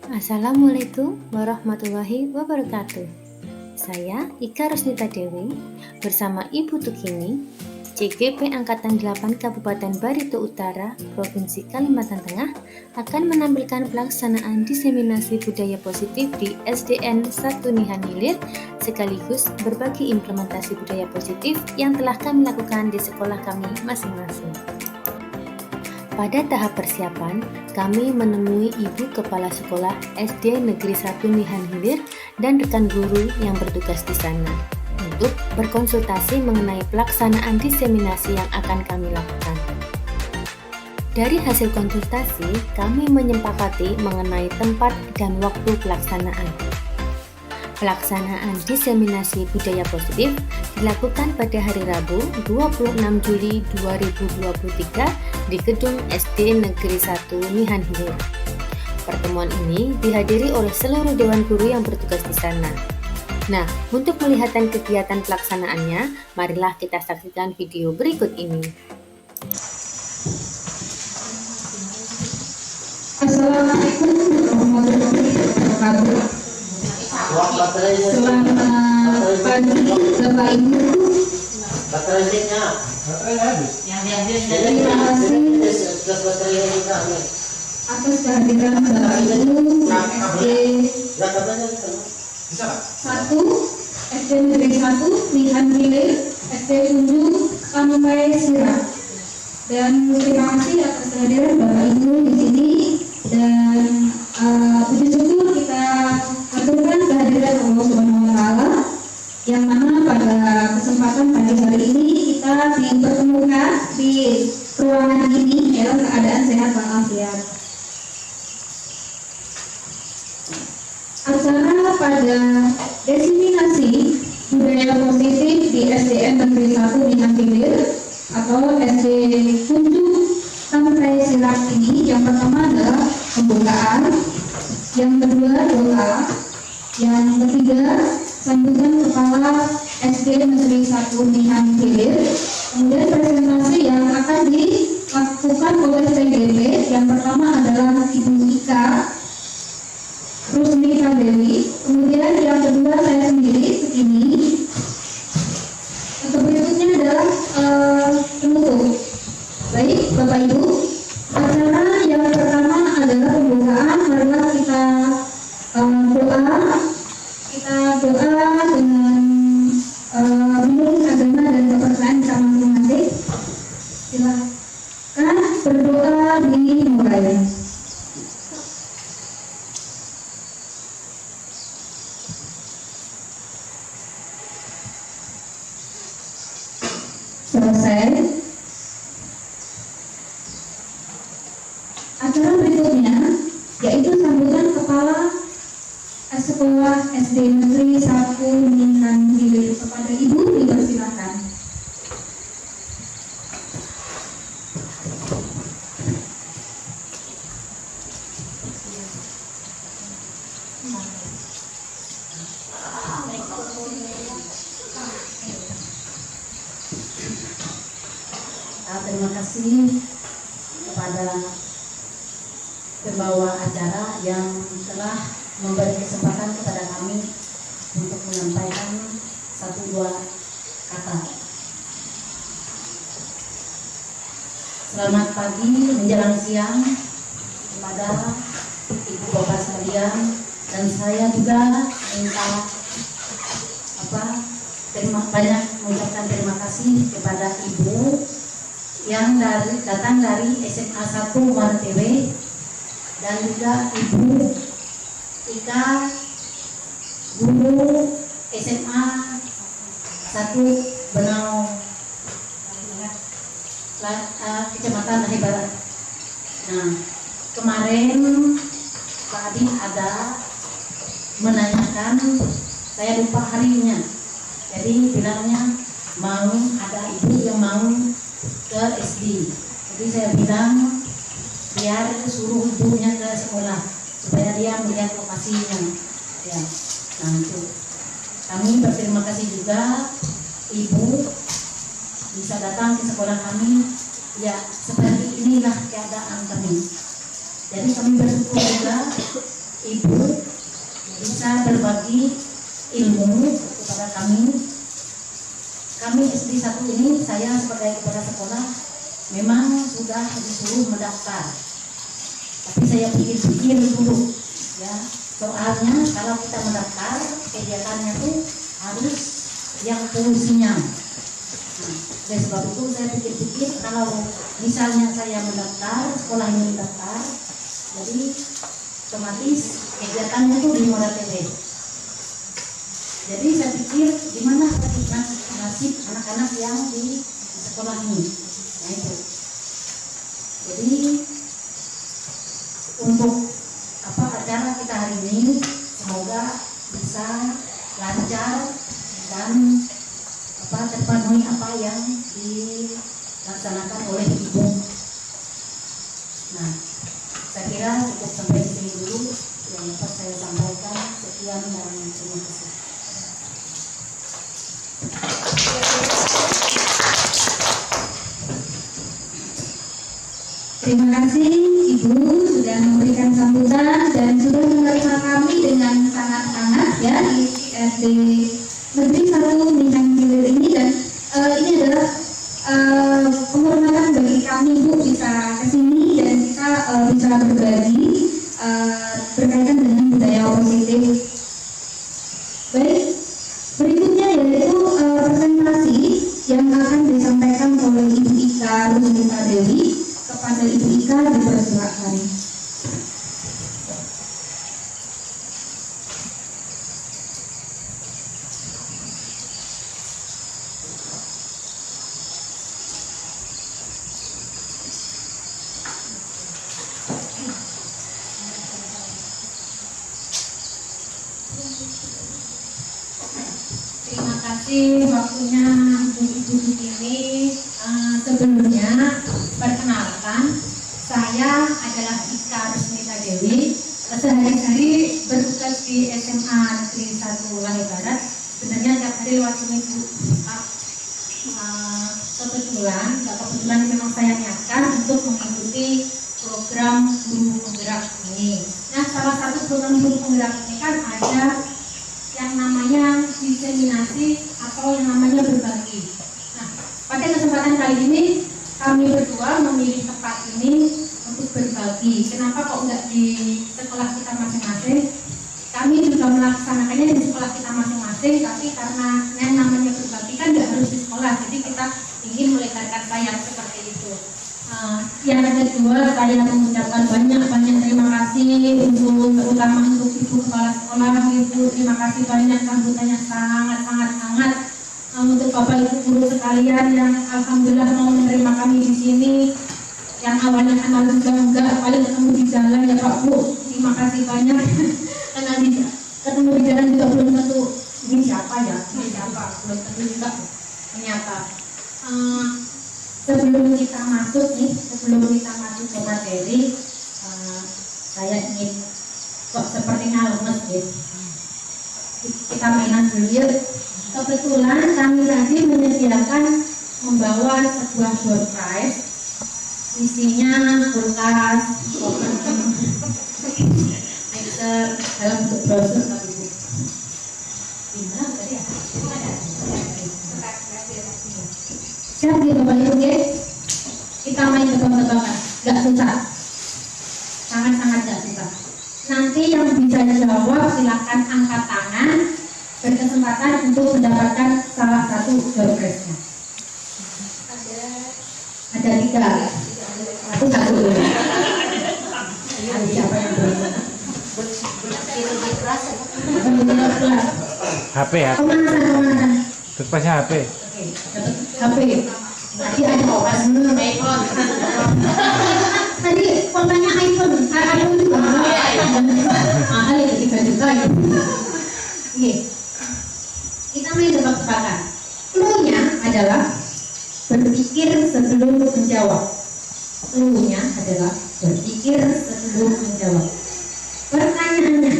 Assalamualaikum warahmatullahi wabarakatuh. Saya Ika Rosnita Dewi bersama Ibu Tukini, CGP Angkatan 8 Kabupaten Barito Utara, Provinsi Kalimantan Tengah akan menampilkan pelaksanaan diseminasi budaya positif di SDN 1 Nihan Hilir sekaligus berbagi implementasi budaya positif yang telah kami lakukan di sekolah kami masing-masing. Pada tahap persiapan, kami menemui Ibu Kepala Sekolah SD Negeri 1 Nihan Hilir dan rekan guru yang bertugas di sana untuk berkonsultasi mengenai pelaksanaan diseminasi yang akan kami lakukan. Dari hasil konsultasi, kami menyepakati mengenai tempat dan waktu pelaksanaan. Pelaksanaan diseminasi budaya positif dilakukan pada hari Rabu 26 Juli 2023 di Gedung SD Negeri 1 Nihan Hilir. Pertemuan ini dihadiri oleh seluruh Dewan Guru yang bertugas di sana. Nah, untuk melihat kegiatan pelaksanaannya, marilah kita saksikan video berikut ini. Assalamualaikum warahmatullahi wabarakatuh. Selamat pagi Bapak Ibu. Terima kasih atas kehadiran Bapak Ibu SD Negeri 1 Nihan Hilir, SD Tunjung sampai Sirah. Dan terima kasih atas kehadiran Bapak Ibu di sini dan puji syukur kita aturkan kehadiran Allah Subhanahu wa taala yang mana pada kesempatan pagi hari ini kita dipertemukan di ruangan ini dalam keadaan sehat walafiat. Acara pada diseminasi budaya positif di SDN Negeri 1 Nihan Hilir atau SD Tunjung sampai Sirah ini, yang pertama adalah pembukaan, yang kedua doa, yang ketiga sambutan kepala SD Negeri 1 Nihan Hilir, kemudian presentasi yang akan dilakukan oleh CGP. Yang pertama adalah Ibu Ika Rosnita Dewi, kemudian yang kedua saya sendiri begini. Untuk berikutnya adalah penutup. Baik Bapak Ibu, acara yang pertama adalah pembukaan. Marilah kita doa dengan menurut agama dan kepercayaan kita masing-masing. Silakan berdoa dimulai. Selesai. Acara berikutnya yaitu sambutan kepala sekolah SD Negeri 1 Nihan Hilir. Kepada Ibu dipersilakan. Terima kasih kepada pembawa acara yang telah memberi kesempatan kepada kami untuk menyampaikan satu dua kata. Selamat pagi menjelang siang kepada ibu bapak sekalian, dan saya juga minta banyak mengucapkan terima kasih kepada ibu yang datang dari SMA 1 Martewe, dan juga Ibu Ika, guru SMA 1 Benau, Kecamatan Lahir Barat. Nah, kemarin Pak Adi ada menanyakan, saya lupa harinya, jadi bilangnya mau ada ibu yang mau ke SD. Jadi saya bilang biar suruh ibunya ke sekolah supaya dia melihat lokasinya. Ya, nah itu. Kami berterima kasih juga ibu bisa datang ke sekolah kami. Ya, seperti inilah keadaan kami. Jadi kami bersyukur juga Ibu bisa berbagi ilmu kepada kami. Kami SD 1 ini, saya sebagai kepala sekolah memang sudah disuruh mendaftar, tapi saya pikir-pikir dulu ya, soalnya kalau kita mendaftar kegiatannya tuh harus yang fungsinya. Oleh sebab itu saya pikir-pikir kalau misalnya saya mendaftar, sekolah ini mendaftar, jadi otomatis kegiatannya itu di Muara TV. Jadi saya pikir gimana nasib anak-anak yang di sekolah ini. Nah itu. Jadi untuk acara kita hari ini semoga bisa lancar dan terpenuhi apa yang dilaksanakan oleh Ibu. Nah, saya kira cukup sampai di sini dulu yang dapat saya sampaikan. Sekian dan terima kasih. Terima kasih Ibu sudah memberikan sambutan dan sudah menerima kami dengan sangat hangat ya di SD Negeri 1 Minang Hilir ini, dan ini adalah penghormatan bagi kami Bu bisa kesini dan kita bisa berbagi berkaitan dengan budaya positif. Baik, berikutnya yaitu presentasi yang akan disampaikan oleh Ibu Ika Rusmita Dewi. Kepada Ibu Ika dipersilakan. Terima kasih waktunya Ibu ini. Sebelumnya perkenalkan, saya adalah Ika Rusmita Dewi. Sehari-hari bertugas di SMA Negeri 1 Lahir Barat. Sebenarnya tiap hari lewat sini Bu. Kebetulan memang saya niatkan untuk mengikuti program guru penggerak ini. Nah, salah satu program guru penggerak ini kan ada yang namanya diseminasi atau yang namanya berbagi. Nah, pada kesempatan kali ini kami berdua memilih tempat ini untuk berbagi. Kenapa kok enggak di sekolah kita masing-masing? Kami juga melaksanakannya di sekolah kita masing-masing, tapi karena yang namanya berbagi kan nggak harus di sekolah, jadi kita ingin melebarkan sayap seperti itu. Yang kedua, saya mengucapkan banyak terima kasih terutama untuk Ibu Kepala Sekolah. Ibu, terima kasih banyak, sambutannya sangat hangat. Untuk Bapak Ibu guru sekalian yang alhamdulillah mau menerima kami di sini, yang awalnya kenal juga enggak, paling ketemu di jalan ya Pak Bu, terima kasih banyak. Karena ketemu di jalan juga belum tentu ini siapa, belum tentu juga ternyata. Sebelum kita masuk ke materi, saya ingin kok sepertinya lemes gitu. Kita mainan dulu yuk. Kebetulan kami tadi menyediakan membawa sebuah door prize, isinya kulkas, mixer dalam bentuk brosur tapi Bu. Gimana tadi ya? Siap gitu Bapak Ibu ya? Kita main tebak-tebakan, gak susah, sangat gak susah. Nanti yang bisa jawab silakan angkat tangan, berkesempatan untuk mendapatkan salah satu door prize-nya. Ada 3. Aku 1 dulu. Siapa yang belum? HP ya? Pemanasan. Terpasnya HP. HP. Tadi ada iPhone. Tadi kontennya iPhone. iPhone juga. Mahal ya 3 juta ya. Oke. Kita main tebak-tebakan. Clue-nya adalah berpikir sebelum menjawab. Clue-nya adalah berpikir sebelum menjawab. Pertanyaannya,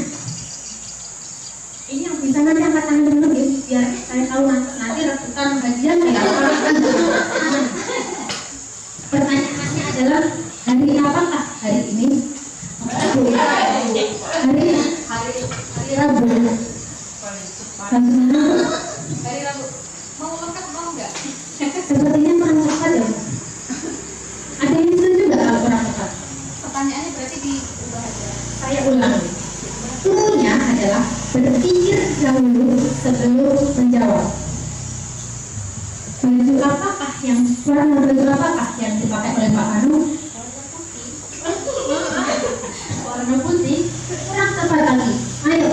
ini yang bisa nanti angkat tangan dulu ya, biar saya tahu nanti rebutan bagian ya. Pertanyaannya adalah hari apakah hari ini? hari Rabu. Hari Rabu. Mau lengkap mau nggak? Sepertinya kurang cepat ya. Ada yang setuju nggak kalau kurang cepat? Pertanyaannya berarti diubah aja. Saya ulang. Cluenya adalah berpikir dahulu sebelum menjawab. Baju apakah yang warna baju apakah yang dipakai oleh Pak Anu? Warna putih. Kurang tepat lagi. Ayo.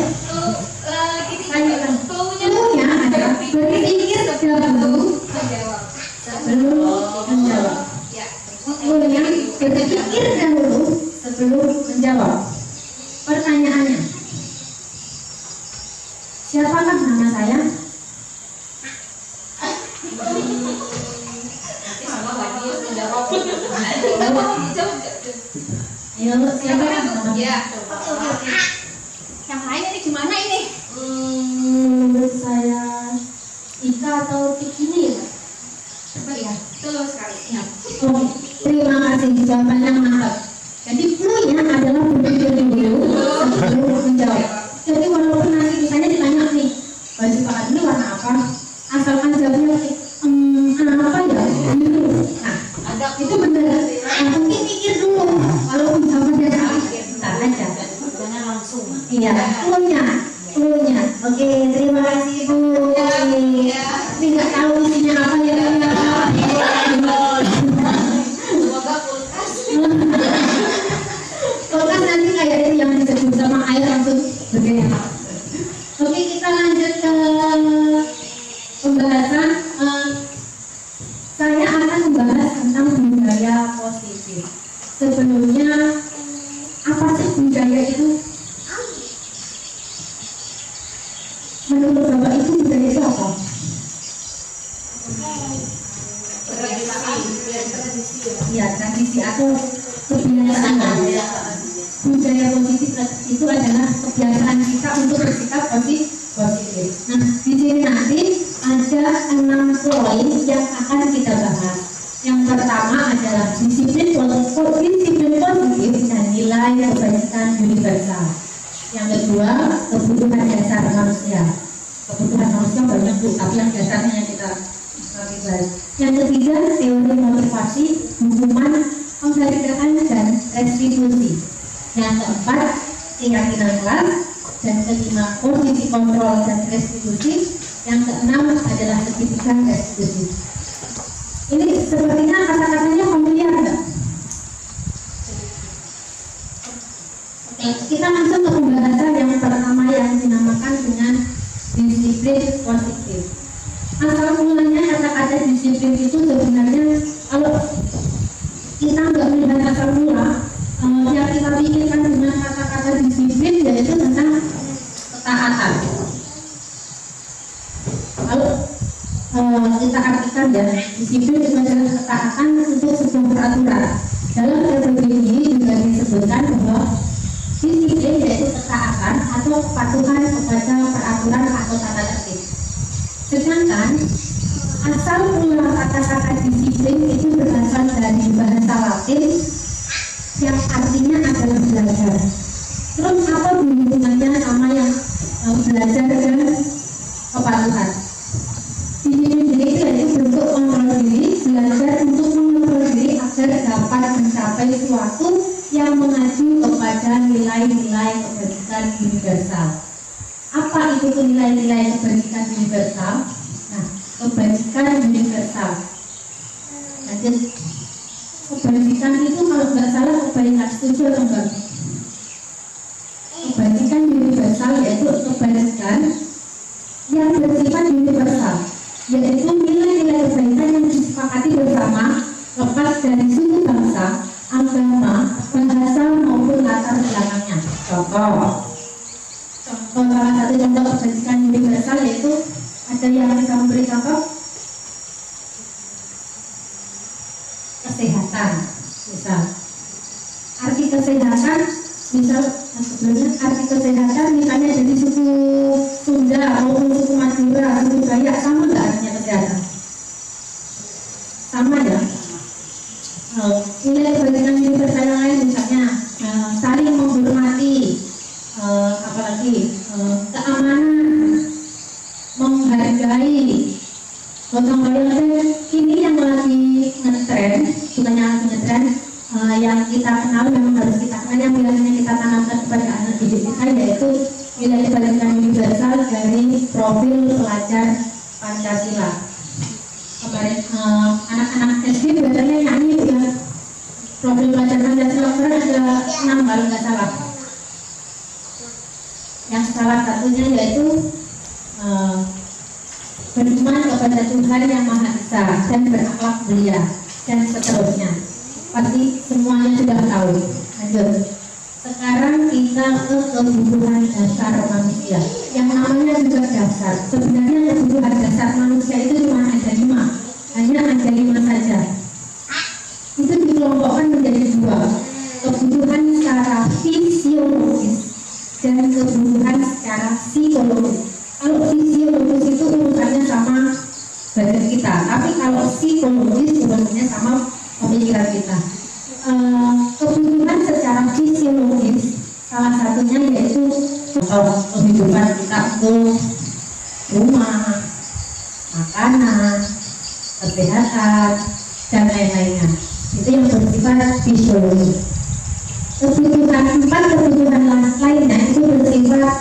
Cluenya adalah berpikir dahulu sebelum menjawab. Cluenya berpikir dahulu sebelum menjawab. Pertanyaannya, siapakah nama saya? Ayo, siapa yang nama? Ya. Oke. Yang lain ini gimana ini? Menurut saya Ika atau Tikini ya? Coba ya. Betul sekali. Ya. Oke, terima kasih jawabannya mantap. Jadi clue-nya adalah berpikir dulu sebelum menjawab. Jadi walaupun nanti misalnya ditanya nih, baju Pak ini warna apa? Asalkan jawabnya apa ya? Biru. Nah, itu benar. Mungkin pikir dulu. Walaupun jawabannya salah, bentar aja. Jangan langsung. Iya, clue-nya. Oke, terima kasih Bu. Tapi nggak tahu isinya apa ya. Semoga kulkas. Kulkas nanti kayak itu yang disebut sama air langsung bergaya. Oke, kita lanjut ke pembahasan. Saya akan membahas tentang budaya positif. Sebelumnya, apa sih budaya itu? Menurut Bapak itu budaya itu apa? Ya, tradisi atau kebiasaan. Budaya positif itu adalah kebiasaan kita untuk bersikap positif. Nah, di sini nanti ada 6 poin yang akan kita bahas. Yang pertama adalah disiplin positif dan nilai kebajikan universal. Yang kedua, kebutuhan dasar manusia. Kebutuhan manusia banyak Bu, tapi yang dasarnya yang kita bahas. Yang ketiga, teori motivasi, hukuman, penghargaan dan restitusi. Yang keempat, keyakinan kelas. Dan kelima, posisi kontrol dan restitusi. Yang keenam adalah sertifikat restitusi. Ini sepertinya kata-katanya familiar enggak? Oke, kita langsung ke pembahasan yang pertama yang dinamakan dengan disiplin positif. Asal mulanya kata-kata disiplin itu sebenarnya kalau kita nggak melihat asal mula, yang kita pikirkan dengan kata-kata disiplin yaitu tentang ketaatan. Kalau kita artikan ya, disiplin itu adalah ketaatan untuk sebuah peraturan. Dalam TPB juga disebutkan bahwa disiplin yaitu ketaatan atau kepatuhan kepada peraturan atau tata tertib. Sedangkan asal mula kata-kata disiplin itu berasal dari bahasa Latin yang artinya adalah belajar. Terus apa hubungannya sama yang belajar dan kepatuhan? Disiplin diri itu bentuk kontrol diri, belajar untuk mengontrol diri agar dapat mencapai sesuatu yang mengacu kepada nilai-nilai kebajikan universal. Apa itu nilai-nilai kebajikan universal? Nah, kebajikan universal. Lanjut. Kebajikan itu kalau nggak salah kebaikan, setuju atau enggak? Kebajikan universal yaitu kebajikan yang bersifat universal, yaitu nilai-nilai kebaikan yang disepakati bersama lepas dari suku bangsa, agama, bahasa maupun latar belakangnya. Contoh salah satu contoh kebajikan universal yaitu ada yang bisa memberi contoh kesehatan. Misal arti kesehatan, misal sebelumnya arti kesehatan misalnya dari suku Sunda maupun suku Madura, suku Dayak, sama nggak artinya kesehatan? Sama ya. Nilai kebajikan universal yang lain misalnya saling menghormati, lagi keamanan, menghargai gotong royong. Ini yang lagi ngetren, bukannya lagi ngetren, yang kita kenal memang harus kita kenal, yang biasanya kita tanamkan kepada anak didik kita, yaitu nilai pendidikan universal dari profil pelajar Pancasila. Kemarin anak-anak SD biasanya nyanyi ya, profil pelajar Pancasila ada 6 kalau nggak salah. Yang salah satunya yaitu beriman kepada Tuhan Yang Maha Esa dan berakhlak mulia dan seterusnya. Pasti semuanya sudah tahu. Lanjut. Sekarang kita ke kebutuhan dasar manusia. Yang namanya juga dasar. Sebenarnya kebutuhan dasar manusia itu cuma ada 5. Hanya ada 5 saja. Itu dikelompokkan menjadi 2. Kebutuhan secara fisiologis dan kebutuhan secara psikologis. Kalau fisiologis itu urusannya sama badan kita, tapi kalau psikologis urusannya sama pemikiran kita. Kebutuhan secara fisiologis salah satunya yaitu kehidupan kita untuk rumah, makanan, kesehatan, dan lain-lainnya. Itu yang bersifat fisiologis. Kebutuhan lainnya itu bersifat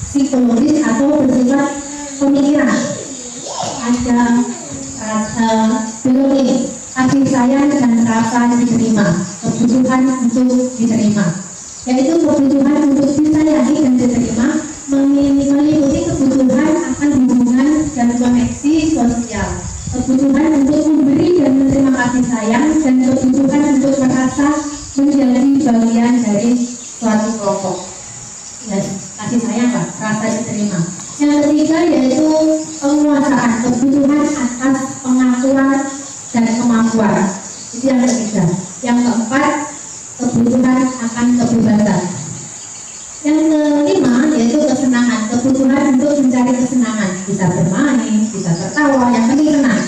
psikologis atau bersifat pemikiran. Ada belonging, kasih sayang dan rasa diterima, kebutuhan untuk diterima, yaitu kebutuhan untuk disayangi dan diterima, meliputi kebutuhan akan hubungan dan koneksi sosial, kebutuhan untuk memberi dan menerima kasih sayang, dan kebutuhan untuk merasa menjadi bagian dari suatu kelompok. Kasih sayang lah, rasa diterima. Yang ketiga yaitu penguasaan, kebutuhan atas pengakuan dan kemampuan. Itu yang ketiga. Yang keempat, kebutuhan akan kebebasan. Yang kelima yaitu kesenangan, kebutuhan untuk mencari kesenangan, bisa bermain, bisa tertawa, yang penting senang.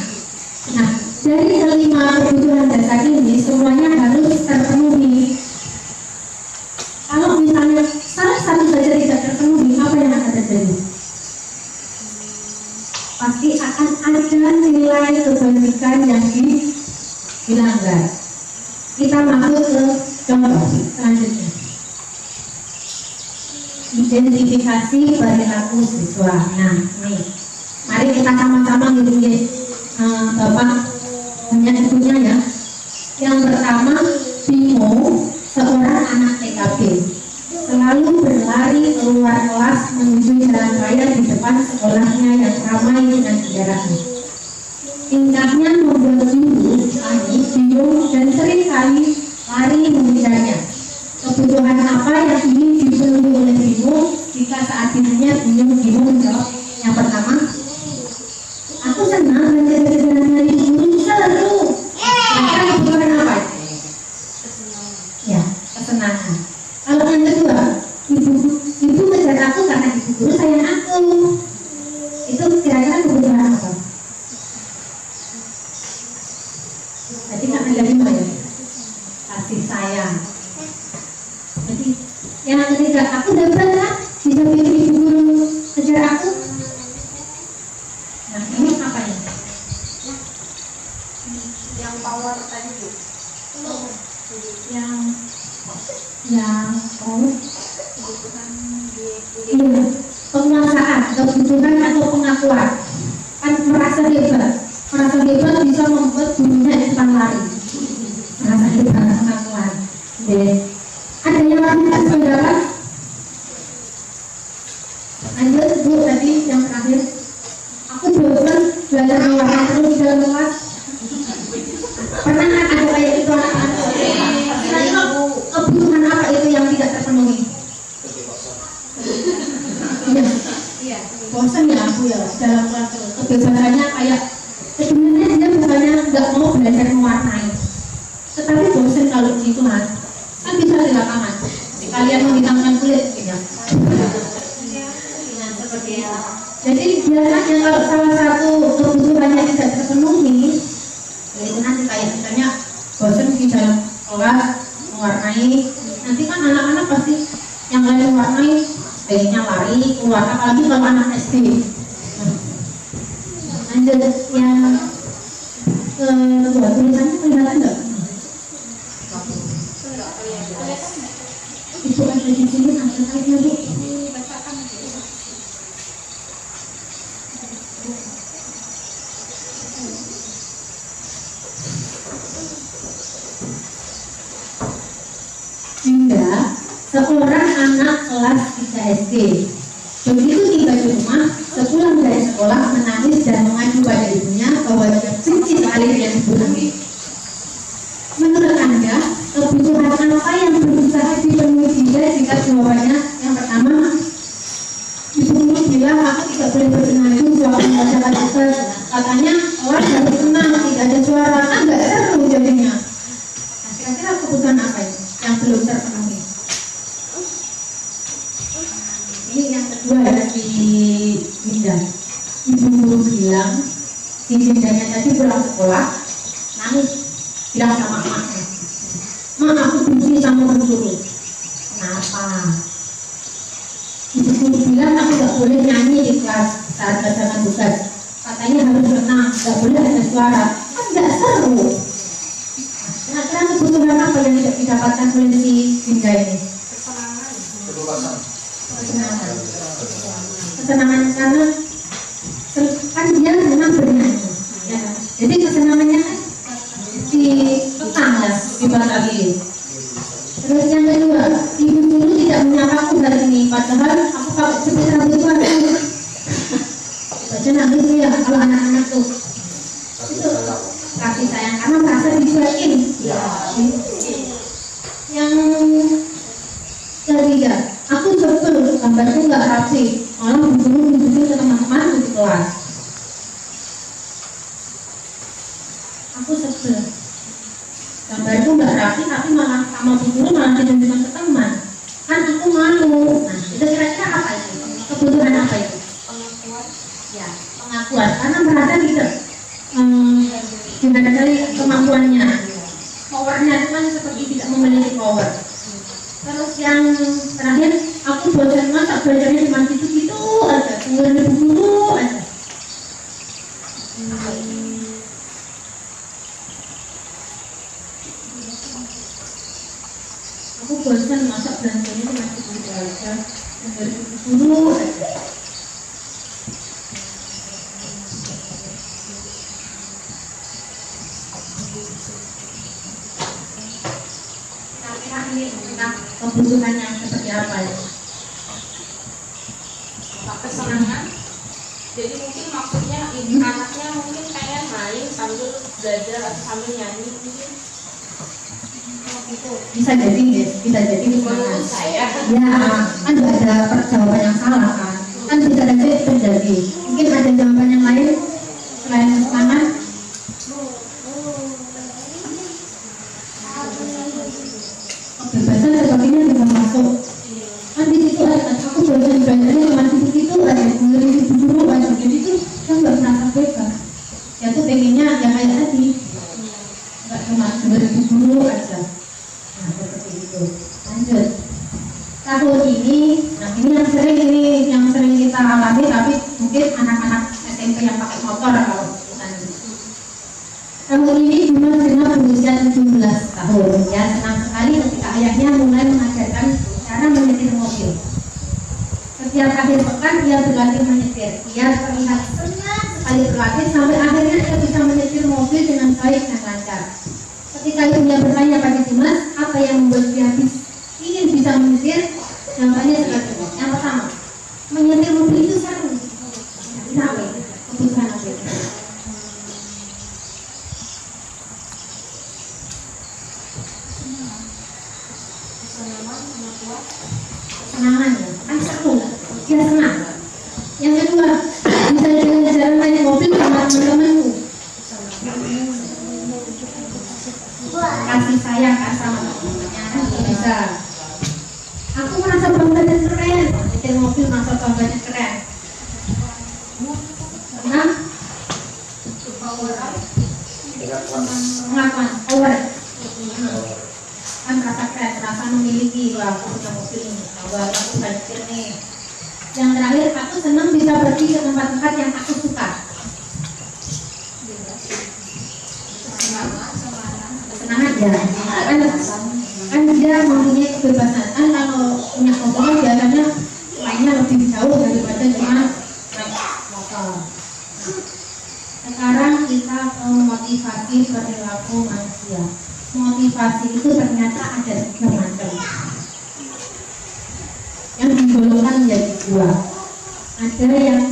Nah, dari kelima kebutuhan dasar ini semuanya harus terpenuhi. Kalau misalnya salah satu saja tidak terpenuhi, apa yang akan terjadi? Pasti akan ada nilai kebaikan yang dilanggar. Kita masuk ke contoh selanjutnya. Identifikasi perilaku siswa. Nah, nih, mari kita sama-sama ngitung Bapak banyak ibunya ya. Yang pertama, Bimo, seorang anak TKP, selalu berlari keluar kelas menuju jalan raya di depan sekolahnya yang ramai dengan kendaraan. Tingkahnya membuat guru Ani bingung dan seringkali lari mengejarnya. Kebutuhan apa yang ingin dipenuhi oleh Bimo jika saat dirinya bingung menjawab? Yang pertama, aku senang belajar dari guru seru. Kira-kira kebutuhan apa? Ya, kesenangan. Kalau yang kedua, ibu ngejar aku karena ibu guru sayang aku. Itu kira-kira kebutuhan apa? Jadi kan ada 5 ya, kasih sayang. Jadi yang ketiga, aku dapat kan bisa pilih ibu guru kejar aku. Nah, ini apa ya? Yang power tadi Bu. Yang penguasaan, kebutuhan atau pengakuan. Kan merasa hebat bisa membuat gurunya ikutan lari. Merasa hebat, pengakuan. Ada yang lain pendapat? Lanjut Bu, tadi yang terakhir. Aku bosan belajar mewarna terus di dalam kelas. Pernah kan ada kayak itu anak-anak? Kira-kira kebutuhan apa itu yang tidak terpenuhi? Iya, bosan ya aku ya dalam kelas terus. Kebiasaannya kayak sebenarnya dia bukannya nggak mau belajar mewarnai, tetapi bosan kalau gitu kan bisa di lapangan. Kalian menghitangkan kulit, ya. Jadi biasanya kalau salah satu kebutuhannya tidak terpenuhi, itu nanti kayak misalnya bosan di dalam kelas mewarnai, nanti kan anak-anak pasti yang lain mewarnai pengennya lari keluar, apalagi kalau anak SD. Lanjut yang kedua, tulisannya kelihatan nggak? Ibu ada di sini, ada kayaknya Bu. Hingga seorang anak kelas 3 SD begitu tiba di rumah, sepulang dari sekolah menangis dan mengadu pada ibunya bahwa dia benci sekali dengan ibu ini. Menurut Anda, kebutuhan apa yang berusaha dipenuhi dia jika jawabannya yang pertama, ibumu bilang aku tidak boleh bersenandung sewaktu membacakan tugas. Katanya orang harus tenang, tidak ada suara, kan nggak seru jadinya. Nah, kira-kira kebutuhan apa itu yang belum terpenuhi? Ini yang kedua dari Dinda. Ibu guru bilang si Dindanya tadi pulang sekolah nangis, bilang sama emaknya, "Ma, aku benci sama guru." Kenapa? Ibu guru bilang aku gak boleh nyanyi di kelas saat bacakan tugas. Katanya harus tenang, gak boleh ada suara. Kan gak seru. Kira-kira kebutuhan apa yang tidak didapatkan oleh si Dinda ini? Kesenangan karena kan dia senang bernyanyi, ya. Jadi kesenangannya kan dikekang ya, dibagi. Terus yang kedua, ibu guru tidak menyapaku hari ini, padahal aku pakai cepet rambut baru. Baca nangis ya kalau anak-anak tuh itu kasih sayang karena merasa dicuekin. Yang ketiga, aku sebel gambarku nggak rapi, malah guru tunjukin ke teman-teman di kelas. Aku sebel gambarku nggak rapi, tapi malah sama guru malah ditunjukkan ke teman. Kan aku malu. Nah, itu kira-kira apa itu? Kebutuhan apa itu? Pengakuan. Ya, pengakuan. Karena merasa tidak dari kemampuannya, powernya itu kan seperti tidak memiliki power. Terus yang terakhir, aku belajar masak, belajarnya cuma gitu-gitu aja, dengerin ibu guru aja. Aku bosan masak, belajarnya cuma gitu aja, dengerin ibu guru aja. Kira-kira ini tentang kebutuhan yang seperti apa ya? Kesenangan. Jadi mungkin maksudnya anaknya mungkin pengen main sambil belajar atau sambil nyanyi mungkin. Bisa jadi ya, bisa jadi Menurut saya. ya, kan nggak ada jawaban yang salah kan bisa jadi terjadi. Mungkin ada jawaban yang lain selain kesenangan. Kebebasan sepertinya bisa masuk. Kan di situ ada aku belajarnya cuma gitu aja, dengerin ibu guru aja. Jadi tuh kan nggak merasa bebas. Ya tuh pengennya ya kayak tadi, nggak cuma dengerin ibu guru aja. Nah seperti itu. Lanjut. Tahun ini, nah ini yang sering kita alami, tapi mungkin anak-anak SMP yang pakai motor kalau bukan. Tahun ini Bima Sina berusia 17 tahun. Ya senang sekali ketika ayahnya mulai mengajarkan cara menyetir mobil. Setiap akhir pekan dia berlatih menyetir. Dia terlihat senang sekali berlatih sampai akhirnya dia bisa menyetir mobil dengan baik dan lancar. Ketika ibunya bertanya pada Dimas apa yang membuat dia ingin bisa menyetir, jawabannya sederhana. Yang pertama, menyetir mobil itu seru. Kenapa? Kebutuhan apa itu? Kesenangan ya, kan seru, dia senang. Yang kedua, bisa jalan-jalan naik mobil sama teman-temanku. Kasih sayang kan sama teman-temannya kan bisa. Aku merasa bangga dan keren, nyetir mobil merasa bangga dan keren. Enam, pengakuan, power. Kan merasa keren, merasa memiliki, wah aku punya mobil ini, wah aku bisa nyetir nih. Yang terakhir, aku senang bisa pergi ke tempat-tempat yang aku suka. Kesenangan ya, kan dia mempunyai kebebasan. Kan kalau punya motor kan biasanya lainnya lebih jauh daripada cuma naik motor. Sekarang kita ke motivasi perilaku manusia. Motivasi itu ternyata ada 3 macam yang digolongkan menjadi 2. Ada yang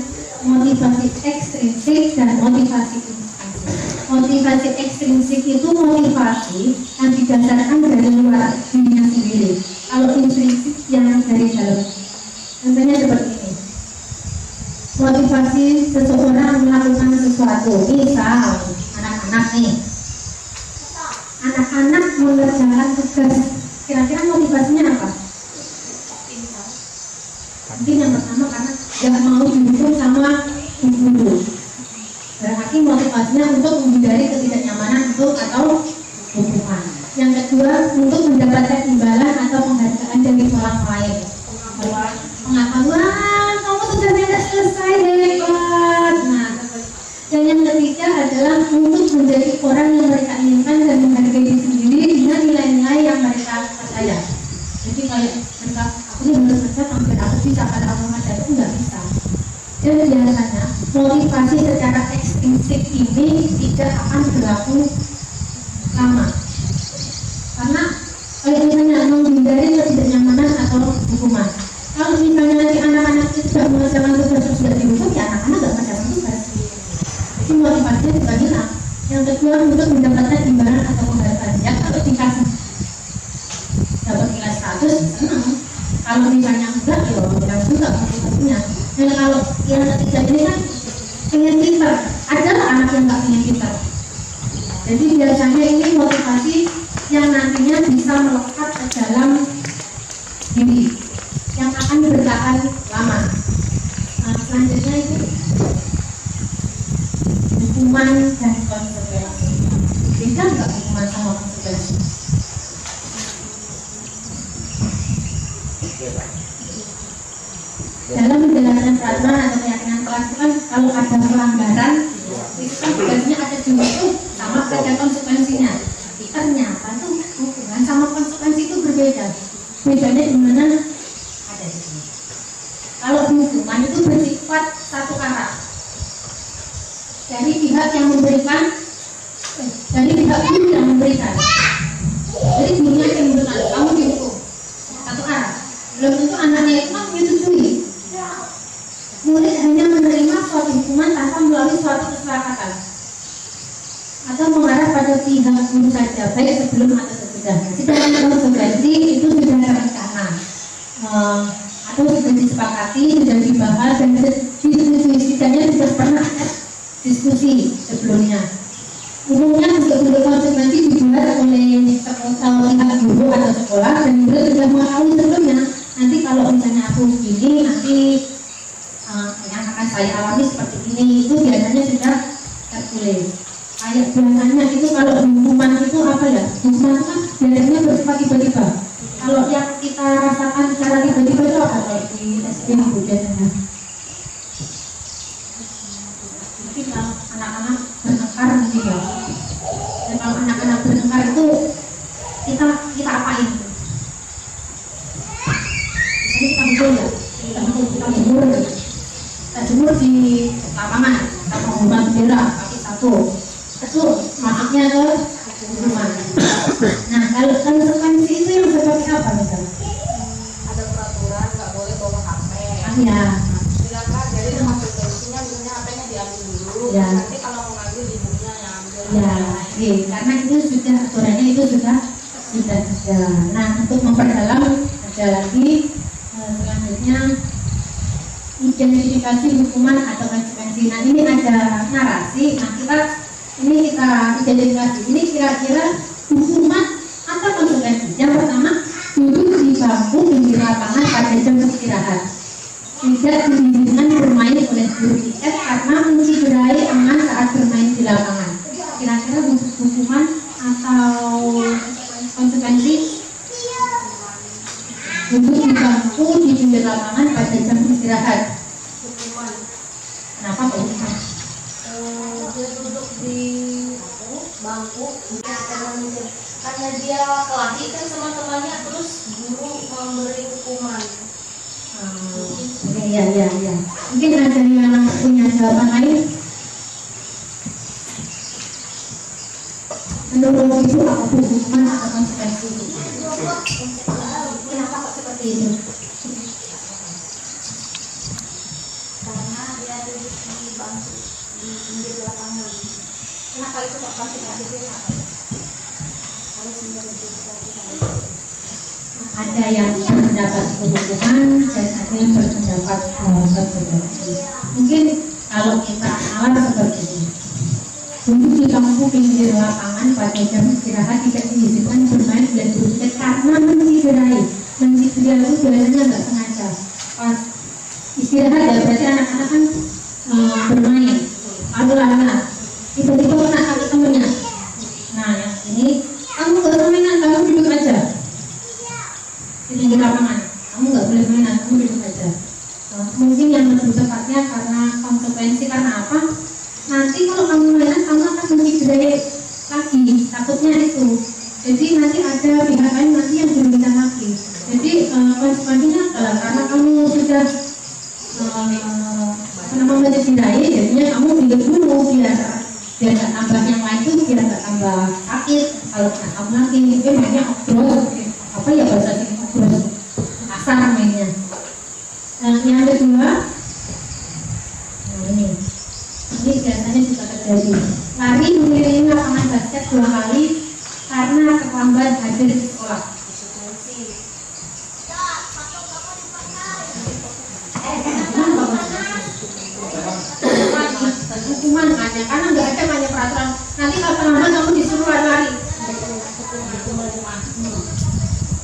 motivasi ekstrinsik dan motivasi intrinsik. Motivasi ekstrinsik itu motivasi yang didasarkan dari luar dirinya sendiri. Kalau intrinsik yang dari dalam. Contohnya seperti ini. Motivasi seseorang melakukan sesuatu. Misal anak-anak nih. Anak-anak mengerjakan tugas. Kira-kira motivasinya apa? Mungkin yang pertama karena gak mau dihukum sama guru. Berarti motivasinya untuk menghindari ketidaknyamanan itu atau hukuman. Yang kedua, untuk mendapatkan imbalan atau penghargaan dari orang lain. Pengakuan, kamu tugasnya sudah selesai, hebat. Nah, dan yang ketiga adalah untuk menjadi orang yang mereka inginkan dan menghargai diri sendiri dengan nilai-nilai yang mereka percaya. Jadi kayak mereka, aku ini harus kerja sampai aku bisa, pada aku ada itu nggak bisa. Dan biasanya motivasi secara ekstrinsik ini tidak akan berlaku lama. Karena kalau misalnya menghindari ketidaknyamanan atau hukuman. Kalau misalnya nanti anak-anak itu tidak mengerjakan tugas terus tidak dihukum, ya anak-anak nggak mengerjakan tugas. Jadi motivasinya juga hilang. Yang kedua, untuk mendapatkan imbalan atau penghargaan. Ya kalau dikasih dapat nilai 100 senang. Kalau misalnya enggak, ya juga motivasinya. Dan kalau yang ketiga ini kan pengen pintar, adalah anak yang nggak pengen pintar. Jadi biasanya ini motivasi yang nantinya bisa melekat ke dalam diri, yang akan bertahan lama. Nah, selanjutnya itu hukuman dan konsekuensi. Beda nggak hukuman sama konsekuensi? Dalam menjalankan peraturan atau keyakinan kelas itu kan kalau ada pelanggaran itu kan tugasnya ada juga tuh sama ada konsekuensinya. Tapi ternyata tuh hukuman sama konsekuensi itu berbeda. Bedanya di mana? Ada di sini. Kalau hukuman itu bersifat satu arah dari pihak yang memberikan, dari pihak guru yang memberikan. Jadi gurunya yang memberikan, kamu dihukum satu arah. Belum tentu anaknya itu kan menyetujui. Murid hanya menerima suatu hukuman tanpa melalui suatu kesepakatan atau mengarah pada pihak guru saja, baik sebelum atau sesudah. Sedangkan konsekuensi itu sudah terencana atau sudah disepakati, sudah dibahas dan disetujui. Setidaknya sudah pernah diskusi sebelumnya. Umumnya untuk konsekuensi dibuat oleh pihak guru atau sekolah dan murid sudah mengetahui sebelumnya. Nanti kalau misalnya aku begini, nanti yang akan saya alami seperti ini, itu biasanya sudah tertulis. Kayak biasanya itu kalau hukuman itu apa ya? Hukuman itu kan biasanya bersifat tiba-tiba. Kalau yang kita rasakan secara tiba-tiba itu apa? Kalau di SD itu biasanya. Mungkin kalau anak-anak bertengkar mungkin ya. Dan kalau anak-anak bertengkar itu kita apain? Misalnya kita mukul ya, kita jemur di lapangan, kita pengumuman bendera kaki 1, itu masuknya ke rumah. Nah, kalau konsekuensi itu yang seperti apa misalnya? Ada peraturan nggak boleh bawa HP. Ya. Silakan, jadi konsekuensinya misalnya HP-nya diambil dulu. Ya. Nanti kalau mau ngambil ibunya yang ambil. Ya, karena itu sudah aturannya itu sudah ada. Nah, untuk memperdalam ada lagi selanjutnya identifikasi hukuman atau konsekuensi. Nah, ini ada narasi. Nah, kita identifikasi. Ini kira-kira hukuman atau konsekuensi. Yang pertama, duduk di bangku pinggir lapangan pada jam istirahat. Tidak diizinkan bermain oleh guru tiket karena menciderai aman saat bermain di lapangan. Kira-kira hukuman atau konsekuensi? duduk di bangku di pinggir lapangan pada jam istirahat. Kenapa kok? Dia duduk di bangku karena dia kelahi kan sama temannya, terus guru memberi hukuman. Iya. Mungkin ada yang punya jawaban lain. Menurut Ibu apa hukuman atau konsekuensi? Kenapa kok seperti itu? Karena dia duduk di bangku di pinggir lapangan. Kenapa itu kok konsekuensinya apa? Harus menjadi Ada yang berpendapat hukuman dan ada yang berpendapat konsekuensi. Mungkin kalau kita awal seperti ini, duduk di bangku pinggir lapangan pada jam istirahat tidak diizinkan bermain dan berdebat karena menciderai itu biasanya nggak sengaja. Pas istirahat ya berarti anak-anak kan bermain, lalu tiba-tiba kena kaki temennya. Nah yang ini kamu nggak boleh mainan, kamu duduk aja di pinggir lapangan, kamu nggak boleh mainan, kamu duduk aja. Mungkin yang lebih tepatnya karena konsekuensi, karena apa? Nanti kalau kamu mainan kamu akan menciderai lagi, takutnya itu. Jadi nanti ada pihak lain nanti yang dirugikan lagi. Jadi konsekuensinya adalah karena kamu sudah menciderai, jadinya kamu pinggir dulu biar nggak tambah yang lain tuh, biar nggak tambah sakit. Kalau kamu nanti mainnya obrol, apa ya bahasa sini obrol, kasar mainnya. Yang kedua, ini biasanya juga terjadi. Lari mengelilingi lapangan basket 2 kali karena terlambat hadir di sekolah. Hukuman hanya karena nggak ada banyak peraturan. Nanti kalau terlambat kamu disuruh lari.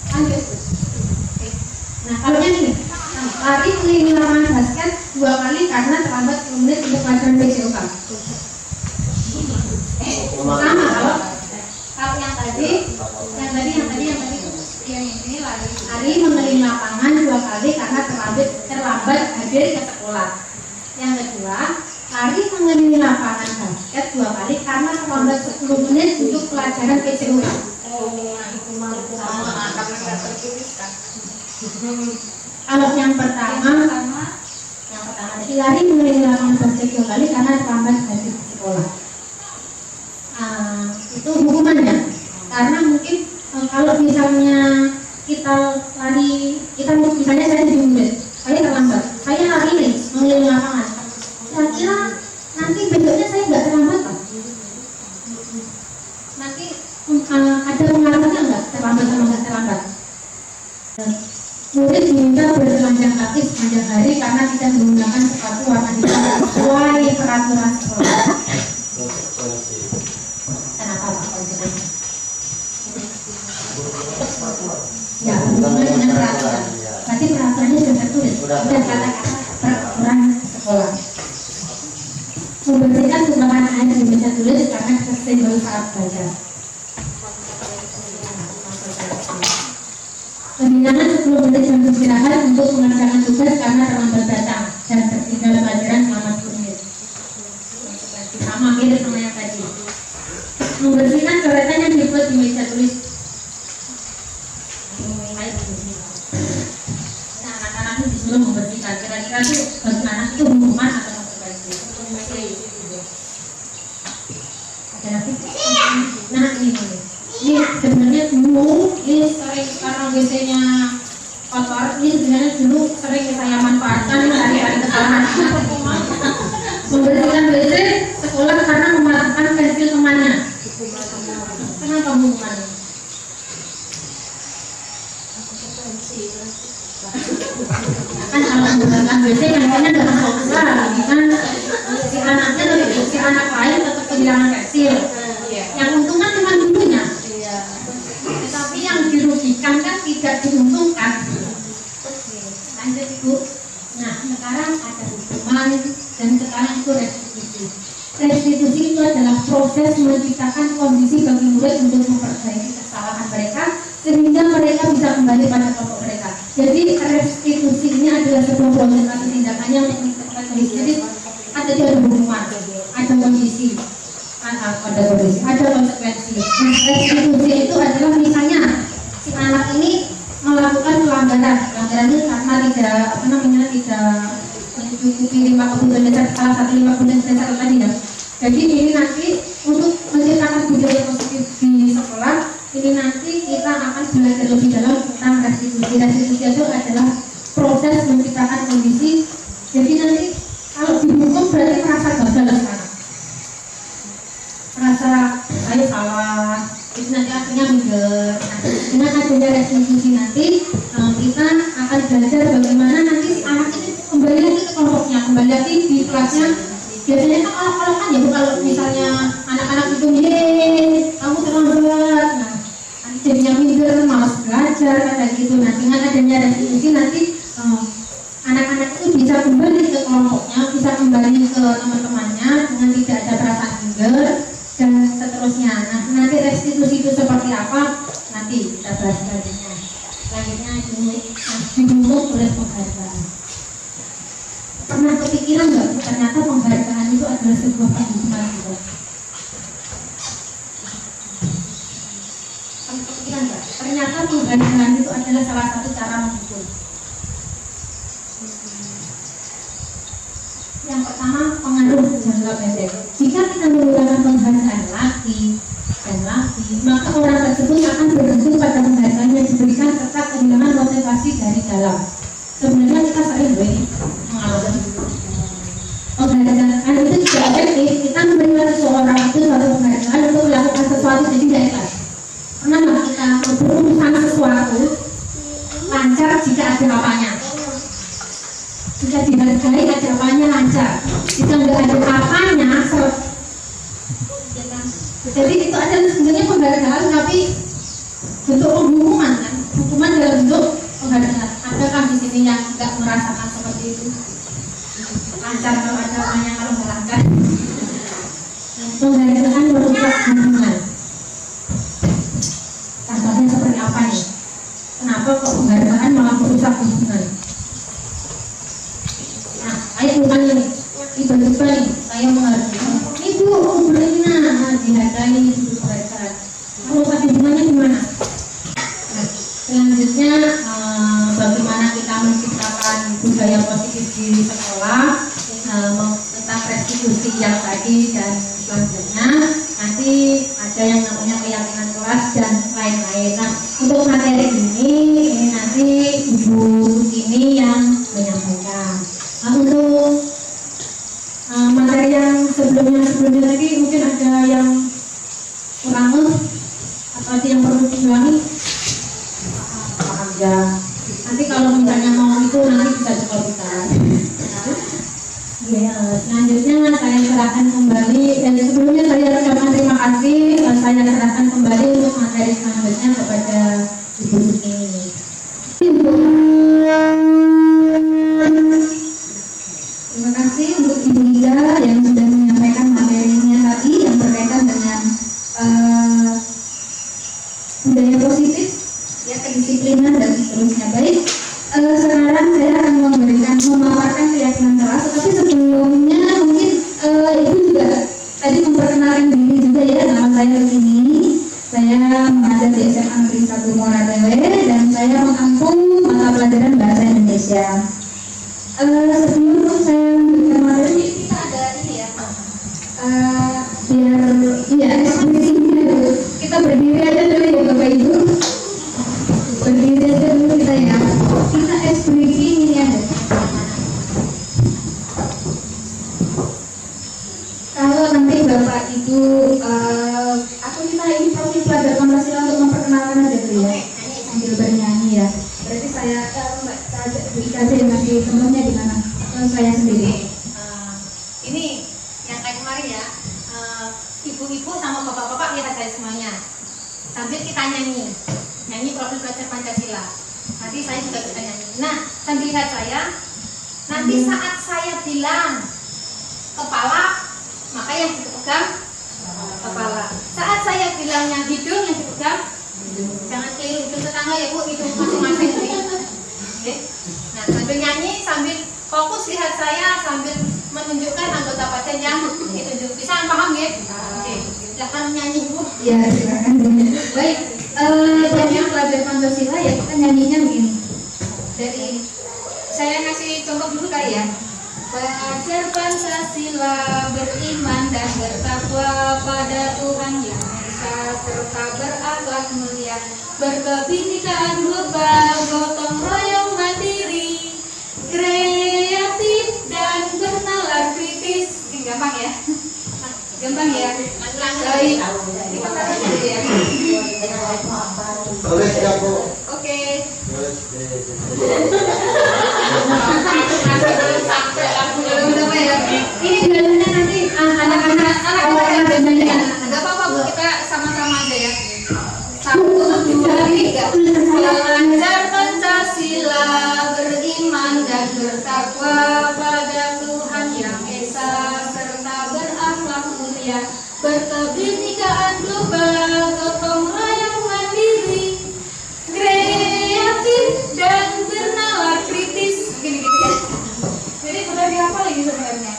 Lanjut. Nah kalau yang ini, lari mengelilingi lapangan basket 2 kali karena terlambat 10 menit untuk pelajaran PJOK. Sama kalau yang tadi yang ini lari mengelilingi lapangan 2 kali karena terlambat hadir ke sekolah. Yang kedua, lari mengelilingi lapangan basket 2 kali karena terlambat 10 menit untuk pelajaran PJOK. Kalau yang pertama lari mengelilingi lapangan basket 2 kali karena terlambat hadir ke sekolah. Itu hukumannya. Karena mungkin kalau misalnya kita lari, misalnya saya jadi murid, saya terlambat, saya lari nih mengelilingi lapangan. Kira-kira nanti besoknya saya nggak terlambat kan? Nanti ada pengalamannya nggak terlambat sama nggak terlambat? Murid diminta bertelanjang kaki sepanjang hari karena tidak menggunakan sepatu warna hitam sesuai peraturan sekolah. Kenapa Pak konsekuensi? Ya, hubungan dengan peraturan. Berarti peraturannya sudah tertulis. Sudah kata-kata peraturan sekolah. Membersihkan tumpukan air di meja tulis karena tersenggol saat baca. Pembinaan 10 menit jam istirahat untuk mengerjakan tugas karena terlambat datang dan tertinggal pelajaran selama 10 menit. Sama mirip sama yang tadi. Membersihkan coretan yang dibuat di meja tulis. Nah, anak-anak itu disuruh membersihkan. Kira-kira tuh bagi anak itu hukuman atau konsekuensi? Ada lagi? Nah ini sebenarnya dulu ini sering karena WC-nya kotor. Ini sebenarnya dulu sering saya manfaatkan hari-hari kesalahan membersihkan WC sekolah karena mematahkan pensil temannya. Kenapa hukumannya? Kan kalau membersihkan WC kadang-kadang nggak masuk kesalahan, kan si anak lain tetap kehilangan pensil. Yang untung kan cuma gurunya. Tapi yang dirugikan kan tidak diuntungkan. Lanjut Ibu. Nah sekarang ada hukuman dan sekarang itu restitusi. Restitusi itu adalah proses menciptakan kondisi bagi murid untuk memperbaiki kesalahan mereka sehingga mereka bisa kembali pada kelompok mereka. Jadi restitusi ini adalah sebuah proses atau tindakan yang mengikat kondisi. Jadi ada hubungan, ada kondisi, ada konsekuensi. Nah, restitusi itu adalah misalnya si anak ini melakukan pelanggaran ini karena tidak mencukupi 5 kebutuhan dasar, salah satu 5 kebutuhan dasar tadi ya. Jadi ini nanti untuk menciptakan budaya positif di sekolah, ini nanti kita akan belajar lebih dalam tentang restitusi. Restitusi itu adalah proses menciptakan kondisi. Jadi nanti kalau dihukum berarti merasa gagal sekarang, merasa saya salah, itu nanti akhirnya minder. Nah, dengan adanya restitusi nanti kita akan belajar bagaimana nanti si anak ini kembali lagi ke kelompoknya, kembali lagi di kelasnya. Biasanya kan olok-olokan ya, kalau misalnya anak-anak itu kamu terlambat, nah nanti jadinya minder, malas belajar kayak gitu. Nah, dengan adanya restitusi nanti anak-anak itu bisa kembali ke kelompoknya, bisa kembali ke teman-temannya dengan tidak ada perasaan minder dan seterusnya. Nah, nanti restitusi itu seperti apa? Nanti kita bahas selanjutnya. Selanjutnya didukung oleh penghargaan. Pernah kepikiran nggak? Ternyata penghargaan itu adalah sebuah kebutuhan juga. Pernah kepikiran nggak? Ternyata penghargaan itu adalah salah satu cara mendukung. Yang pertama, pengaruh jangka pendek. Jika kita menggunakan penghargaan lagi dan lagi, maka orang tersebut akan bergantung pada penghargaan yang diberikan serta kehilangan motivasi dari dalam. Sebenarnya kita sering mengalami penghargaan itu tidak efektif. Kita memberikan seseorang itu suatu penghargaan untuk melakukan sesuatu jadi tidak ikhlas. Pernah nggak kita berurusan sesuatu lancar jika ada apanya? Jika dihargai ada apanya lancar, jika nggak ada apanya jadi itu adalah sebenarnya penghargaan tapi bentuk penghukuman kan, hukuman dalam bentuk penghargaan. Adakah di sini yang nggak merasakan seperti itu? Lancar kalau ada apanya, kalau nggak lancar penghargaan merusak hubungan. Contohnya seperti apa nih? Kenapa kok penghargaan malah merusak hubungan? Ayo bukan ini, tiba-tiba nih saya menghargai ibu, berinya dihargai ibu penghargaan. Kalau hubungannya gimana? Nah, selanjutnya bagaimana kita menciptakan budaya positif di sekolah, tentang restitusi yang tadi dan selanjutnya nanti ada yang namanya keyakinan kelas dan lain-lain. Nah, untuk materi ini nanti Ibu ini yang menyampaikan. Nah, untuk materi yang sebelumnya tadi mungkin ada yang kurang atau ada yang perlu diulangi. Nanti kalau misalnya mau itu nanti bisa dikomputer. Selanjutnya saya serahkan kembali dan sebelumnya saya ucapkan terima kasih. Saya serahkan kembali untuk materi selanjutnya kepada Ibu ini. Terima kasih untuk Ibu Ida yang sudah menyampaikan materinya tadi yang berkaitan dengan budaya positif, ya, kedisiplinan dan seterusnya. Baik, sekarang saya akan memaparkan keyakinan kelas. Tetapi sebelumnya mungkin Ibu juga tadi memperkenalkan diri juga ya. Nama saya ini, saya mengajar di SMA Negeri 1 Moradewe dan saya mengampu mata pelajaran bahasa Indonesia. Sebelum saya memberikan materi, kita ada ini ya, biar iya ekspresinya dulu. Kita berdiri aja dulu ya Bapak Ibu, berdiri aja dulu kita ya. Kita ekspresi ini ya. Kalau nanti Bapak Ibu, aku minta ini profil pelajar Pancasila untuk memperkenalkan aja dulu ya, sambil bernyanyi ya. Berarti saya aja yang ngasih contohnya di mana? Saya sendiri. Ini yang kayak kemarin ya, ibu-ibu sama bapak-bapak lihat saya semuanya. Sambil kita nyanyi profil pelajar Pancasila. Nanti saya juga kita nyanyi. Nah, sambil lihat saya. Nanti saat saya bilang kepala, maka yang dipegang kepala. Saat saya bilang yang hidung, yang dipegang Jangan keliru itu tetangga ya Bu, itu masing-masing. Oke. Nah, sambil nyanyi, sambil fokus lihat saya, sambil menunjukkan anggota pasien yang ditunjuk. Bisa paham ya? Oke. Silakan nyanyi Bu. Ya, silakan. Baik, jadi pelajar Pancasila ya kita nyanyinya begini. Dari saya ngasih contoh dulu kali ya. Belajar Pancasila, beriman dan bertakwa pada Tuhan Yang Esa, serta berakhlak mulia, berkebinekaan global, gotong royong mandiri, kreatif dan bernalar kritis. Ini gampang ya? Gampang ya? Baik, kita taruh dulu ya. Boleh ya Bu. Oke. Belum ya. Ini jalannya nanti anak-anak nggak apa-apa Bu, kita sama-sama aja ya. 1, 2, 3. Belajar Pancasila, beriman dan bertakwa pada Tuhan Yang Esa, serta berakhlak mulia, berkebinekaan global, gotong royong mandiri, kreatif dan bernalar kritis. Gini-gitu ya. Jadi sudah dihafal lagi sebenarnya.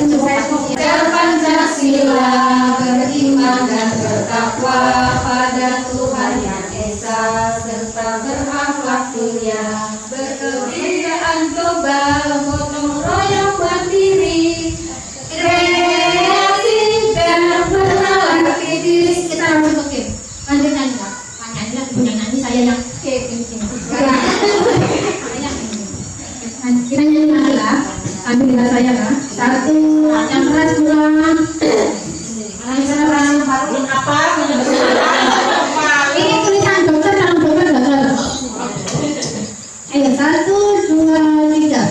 Belajar Pancasila, beriman dan bertakwa pada Tuhan Yang Esa, serta berakhlak mulia, berkebinekaan global, gotong royong mandiri, kreatif dan bernalar kritis. Kita harus mungkin lanjut nyanyi Pak. Nyanyi lah, punya nyanyi saya yang ini. Kita nyanyi lagi lah, sambil dengan saya lah. 1, yang keras 2. Apa? Ini tulisan dokter, jangan dokter dokter. Ayo 1, 2, 3.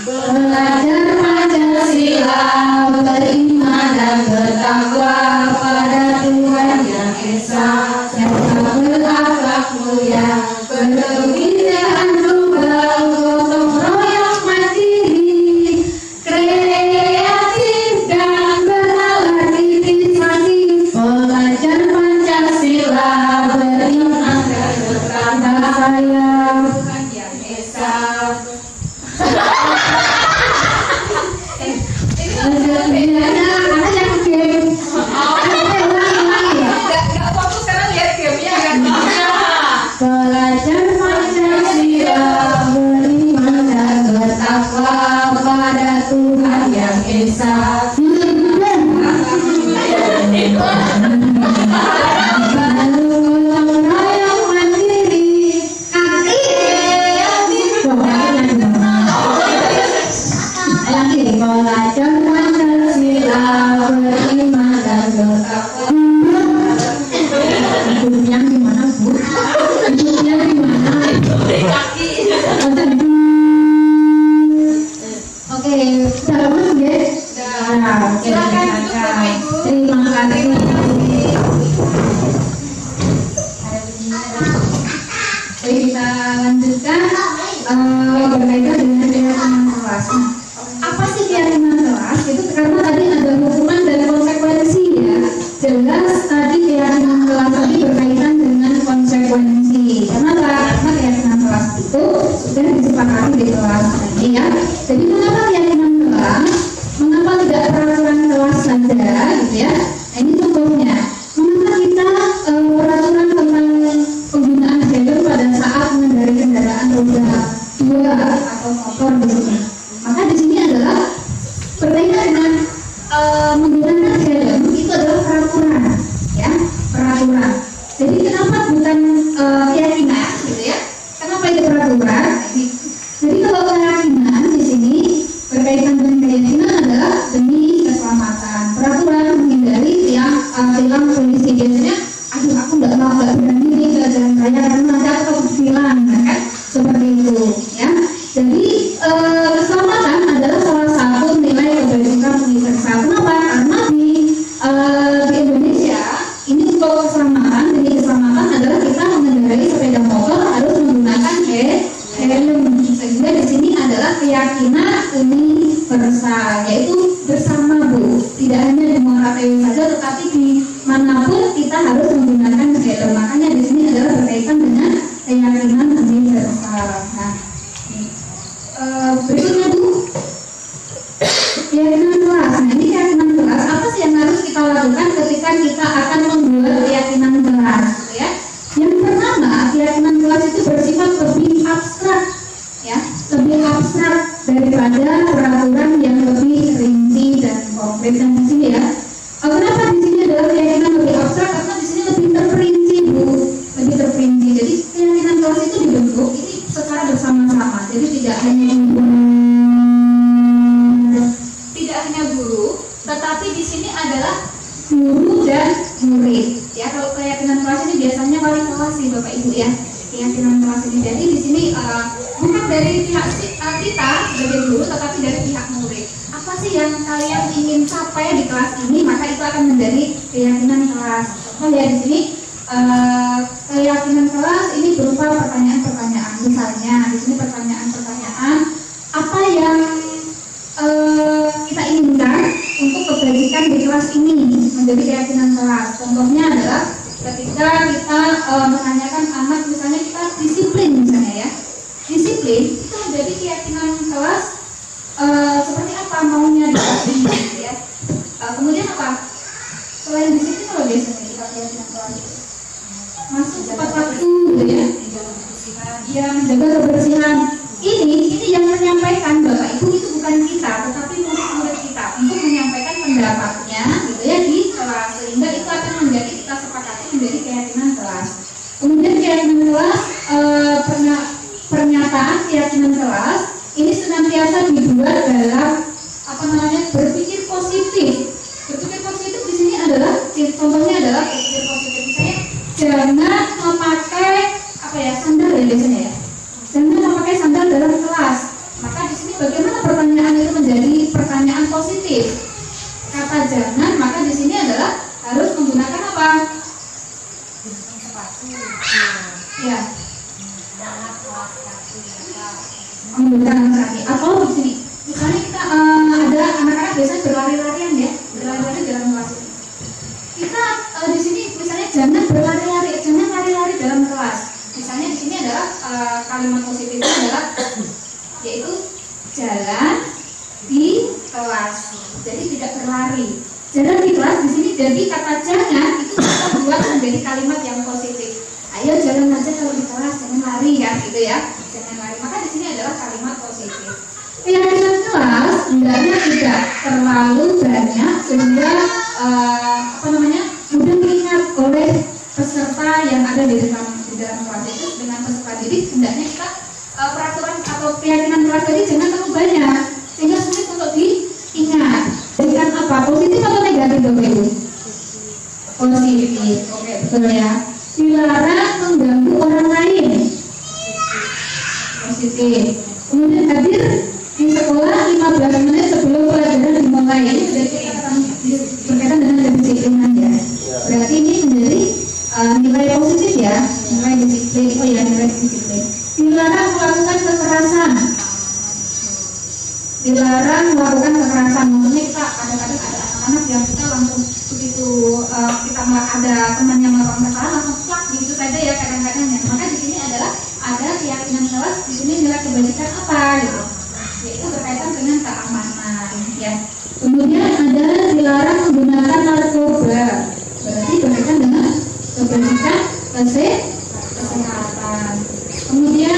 Belajar Pancasila, beriman dan bertakwa pada Tuhan Yang Esa, serta berakhlak mulia, berkebinekaan global, gotong royong mandiri, kreatif dan bernalar kritis. Belajar Pancasila, beriman dan bertakwa saya Tuhan Yang Esa. Bedanya anak yang game. Gak fokus karena lihat gamenya kan. Belajar Pancasila, beriman dan bertakwa pada Tuhan Yang Esa. Belajar Pancasila, beriman dan bertakwa. Hidupnya gimana Bu? Hidupnya gimana? Oke, sudah lulus ya? Sudah. Silakan duduk Bapak Ibu. Terima kasih. Oke, kita lanjutkan berkaitan dengan keyakinan kelas. Apa sih keyakinan kelas? Itu karena tadi ada hukuman dan konsekuensi ya. Jelas tadi keyakinan kelas tadi berkaitan dengan konsekuensi. Kenapa? Karena keyakinan kelas itu sudah disepakati di kelas tadi ya. Jadi mengapa keyakinan kelas? Mengapa tidak peraturan kelas saja gitu ya? Nah, ini contohnya. Mengapa kita peraturan tentang penggunaan helm pada saat mengendarai kendaraan roda 2 atau motor di sini? Maka di sini adalah berkaitan dengan menggunakan helm itu adalah peraturan, ya peraturan. Jadi kenapa bukan keyakinan, gitu ya? Kenapa itu peraturan? Jadi kalau keyakinan di sini berkaitan dengan keyakinan adalah demi keselamatan. Peraturan menghindari yang dalam kondisi biasanya, aduh aku nggak berani nih ke jalan raya karena nanti aku bilang, kan? Seperti itu, ya. Jadi keselamatan adalah salah satu nilai kebaikan universal. Kenapa? Karena di Indonesia ini untuk keselamatan, demi keselamatan adalah kita mengendarai sepeda motor harus menggunakan helm. Sehingga di sini adalah keyakinan universal. keyakinan universal. Nah, berikutnya Bu, keyakinan kelas. Nah, ini keyakinan kelas apa sih yang harus kita lakukan ketika kita akan membuat keyakinan kelas, gitu ya? Yang pertama, keyakinan kelas itu bersifat lebih abstrak, ya, lebih abstrak daripada peraturan yang lebih rinci dan konkret. Dan di sini ya, kenapa di sini adalah keyakinan lebih abstrak? Karena di sini lebih terperinci Bu, lebih terperinci. Jadi keyakinan kelas itu dibentuk ini secara bersama-sama. Jadi tidak hanya guru, tetapi di sini adalah guru dan murid. Ya, kalau keyakinan kelas ini biasanya wali kelas sih Bapak Ibu ya. Keyakinan kelas ini. Jadi di sini bukan dari pihak kita sebagai guru, tetapi dari pihak murid. Apa sih yang kalian ingin capai di kelas ini? Maka itu akan menjadi keyakinan kelas. Oh ya, di sini keyakinan kelas ini berupa pertanyaan-pertanyaan. Misalnya di sini pertanyaan-pertanyaan apa yang kita inginkan untuk kebajikan di kelas ini menjadi keyakinan kelas. Contohnya adalah ketika kita menanyakan anak, misalnya kita disiplin misalnya ya, disiplin itu menjadi keyakinan kelas seperti apa maunya di kelas ini ya. Kemudian apa? Selain disiplin kalau biasanya kita keyakinan kelas itu masuk tepat waktu gitu ya, menjaga kebersihan. Ini yang menyampaikan Bapak Ibu itu bukan kita, tetapi murid-murid kita untuk menyampaikan pendapatnya gitu ya di kelas, sehingga itu akan menjadi kita sepakati menjadi keyakinan kelas. Kemudian keyakinan kelas, pernyataan keyakinan kelas ini senantiasa dibuat dalam berpikir positif. Berpikir positif di sini adalah contohnya adalah berpikir positif misalnya jangan memakai sandal ya biasanya ya. Jangan memakai sandal dalam kelas. Maka di sini bagaimana pertanyaan itu menjadi pertanyaan positif? Kata jangan, maka di sini adalah harus menggunakan apa? Ya. Menggunakan kaki. Atau di sini, misalnya kita ada anak-anak biasanya berlari-larian ya, berlari-lari dalam kelas. Kita di sini misalnya jangan berlari-lari, jangan lari-lari dalam kelas. Misalnya di sini adalah kalimat positifnya adalah yaitu jalan di kelas. Jadi tidak berlari. Jalan di kelas di sini jadi kata jangan itu kita buat menjadi kalimat yang positif. Ayo jalan aja kalau di kelas, jangan lari ya gitu ya. Jangan lari. Maka di sini adalah kalimat positif. Keyakinan kelas hendaknya tidak terlalu banyak sehingga mudah diingat oleh peserta yang ada di dalam kelas itu. Dengan peserta didik hendaknya kita peraturan atau keyakinan kelas tadi jangan terlalu banyak sehingga sulit untuk diingat. Jadikan apa? Positif atau negatif Bapak Ibu? Positif. Oke, betul ya. Dilarang mengganggu orang lain. Positif. Kemudian hadir di sekolah 15 menit sebelum pelajaran dimulai. Ini berkaitan dengan kedisiplinan ya. Berarti ini menjadi nilai positif ya, nilai disiplin. Oh ya, nilai disiplin. Dilarang melakukan kekerasan. Dilarang melakukan kekerasan. Maksudnya kita kadang-kadang ada anak-anak yang kita langsung begitu kita ada teman yang melakukan kesalahan langsung plak begitu saja ya kadang-kadang ya. Maka di sini adalah ada keyakinan kelas di sini nilai kebajikan apa gitu. Yaitu berkaitan dengan keamanan ya. Kemudian ada dilarang menggunakan narkoba. Berarti berkaitan dengan kebajikan kesehatan. Kemudian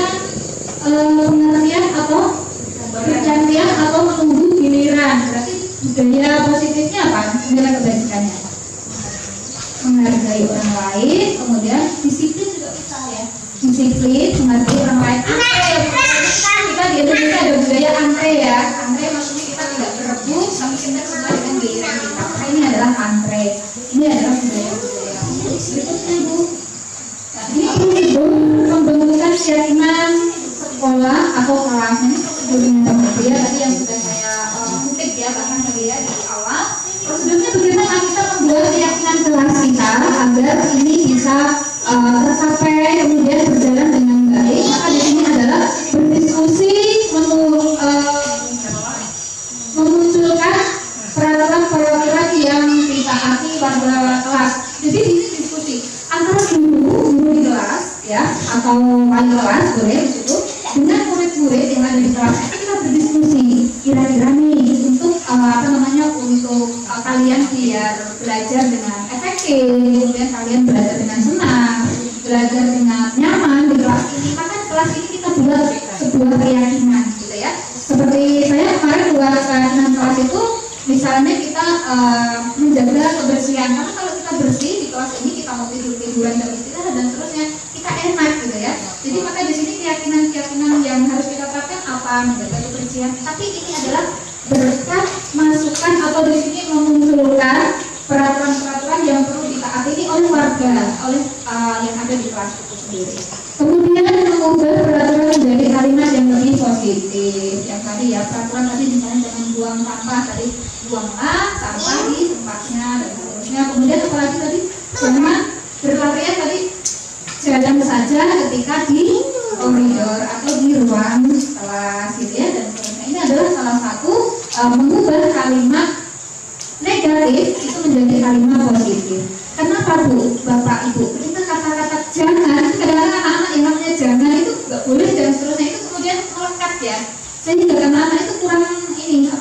pengertian atau kecantian atau menunggu giliran. Berarti budaya positifnya apa? Nilai kebajikannya menghargai orang lain. Kemudian disiplin juga bisa ya. Disiplin menghargai orang lain. Kita di Indonesia ada budaya antre ya. Antre maksudnya kita tidak berebut, tapi kita sesuai dengan giliran kita. Maka ini adalah antre. Ini adalah budaya. Berikutnya Bu. Ini pembentukan keyakinan sekolah atau kelas. Ini prosedurnya ya, tadi yang sudah saya kutip ya bahkan tadi ya di awal. Prosedurnya bagaimana kita membuat keyakinan kelas kita agar ini bisa tercapai kemudian berjalan dengan baik. Maka di sini adalah berdiskusi memunculkan peraturan-peraturan yang ditaati pada kelas. Jadi di sini diskusi antara guru di kelas ya atau wali kelas boleh di situ dengan murid-murid yang ada di kelas kita berdiskusi kira-kira nih untuk kalian biar belajar dengan efektif, kemudian kalian belajar dengan senang, belajar dengan nyaman di kelas ini, maka di kelas ini kita buat sebuah keyakinan gitu ya. Seperti saya kemarin buat keyakinan kelas itu misalnya kita menjaga kebersihan, karena kalau kita bersih di kelas ini kita mau tiduran dan istirahat dan seterusnya kita enak gitu ya. Jadi maka di sini keyakinan yang harus kita terapkan apa, menjaga kebersihan, tapi ini adalah berkat masukan atau di sini memunculkan peraturan-peraturan yang perlu ditaati ini oleh warga, oleh yang ada di kelas itu sendiri. Kemudian mengubah peraturan menjadi kalimat yang lebih positif. Yang tadi ya peraturan tadi misalnya jangan buang sampah, tadi buanglah sampah di tempatnya dan seterusnya. Kemudian apalagi tadi jangan berlarian tadi jalan saja ketika di koridor atau di ruang kelas gitu ya dan seterusnya. Ini adalah salah satu mengubah kalimat negatif itu menjadi kalimat positif. Kenapa Bu, Bapak, Ibu? Ketika kata-kata jangan, kadang-kadang anak-anak yang namanya jangan itu nggak boleh dan seterusnya itu kemudian melekat ya. Sehingga anak-anak itu kurang ini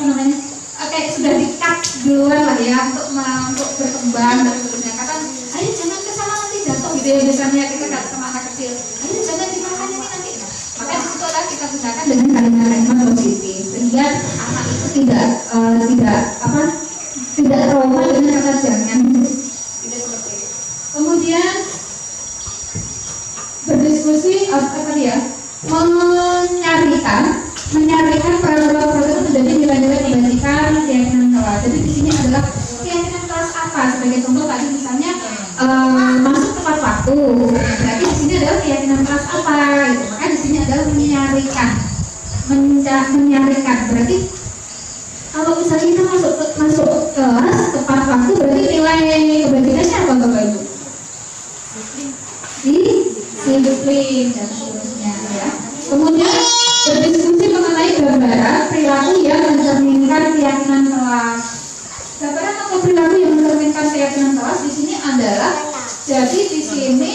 kayak sudah di-cut duluan lah ya untuk berkembang dan seterusnya. Kata, ayo jangan ke sana nanti jatuh gitu ya biasanya kita kata sama anak kecil. Ayo jangan dimakan ini nanti. Maka disitu adalah kita gunakan dengan kalimat-kalimat positif sehingga anak itu tidak trauma dengan kata jangan. Tidak seperti itu. Kemudian berdiskusi tadi ya, menyarikan peraturan-peraturan menjadi nilai-nilai kebajikan keyakinan kelas. Jadi di sini adalah keyakinan kelas apa? Sebagai contoh tadi misalnya masuk tepat waktu. Berarti di sini adalah keyakinan kelas apa? Gitu. Maka di sini adalah menyarikan. Berarti kalau misalnya kita masuk kelas tepat waktu, berarti nilai kebajikannya apa Bapak Ibu? Disiplin dan seterusnya ya. Kemudian berdiskusi mengenai gambaran perilaku yang mencerminkan keyakinan kelas. Gambaran atau perilaku yang mencerminkan keyakinan kelas di sini adalah jadi di sini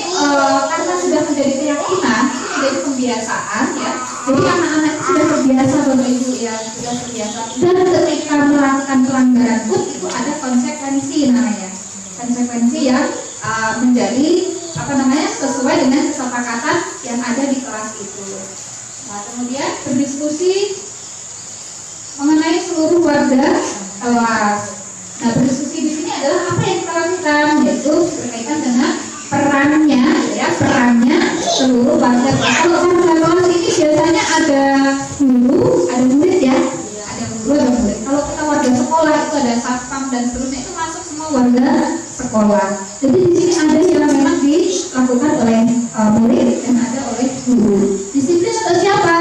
karena sudah menjadi keyakinan, itu menjadi pembiasaan ya. Jadi anak-anak itu sudah terbiasa Bapak Ibu ya, sudah terbiasa. Dan ketika melakukan pelanggaran pun itu ada konsekuensi namanya. Konsekuensi yang menjadi sesuai dengan kesepakatan yang ada di kelas itu. Nah, kemudian berdiskusi mengenai seluruh warga kelas. Nah, berdiskusi di sini adalah apa yang kita lakukan, yaitu berkaitan dengan perannya seluruh warga kelas. Kalau warga kelas ini biasanya ada guru, ada murid ya, ada guru, ada murid. Kalau kita warga sekolah itu ada satpam dan seterusnya, itu masuk semua warga sekolah. Jadi di sini ada yang memang dilakukan oleh murid dan ada oleh guru. Disiplin untuk siapa?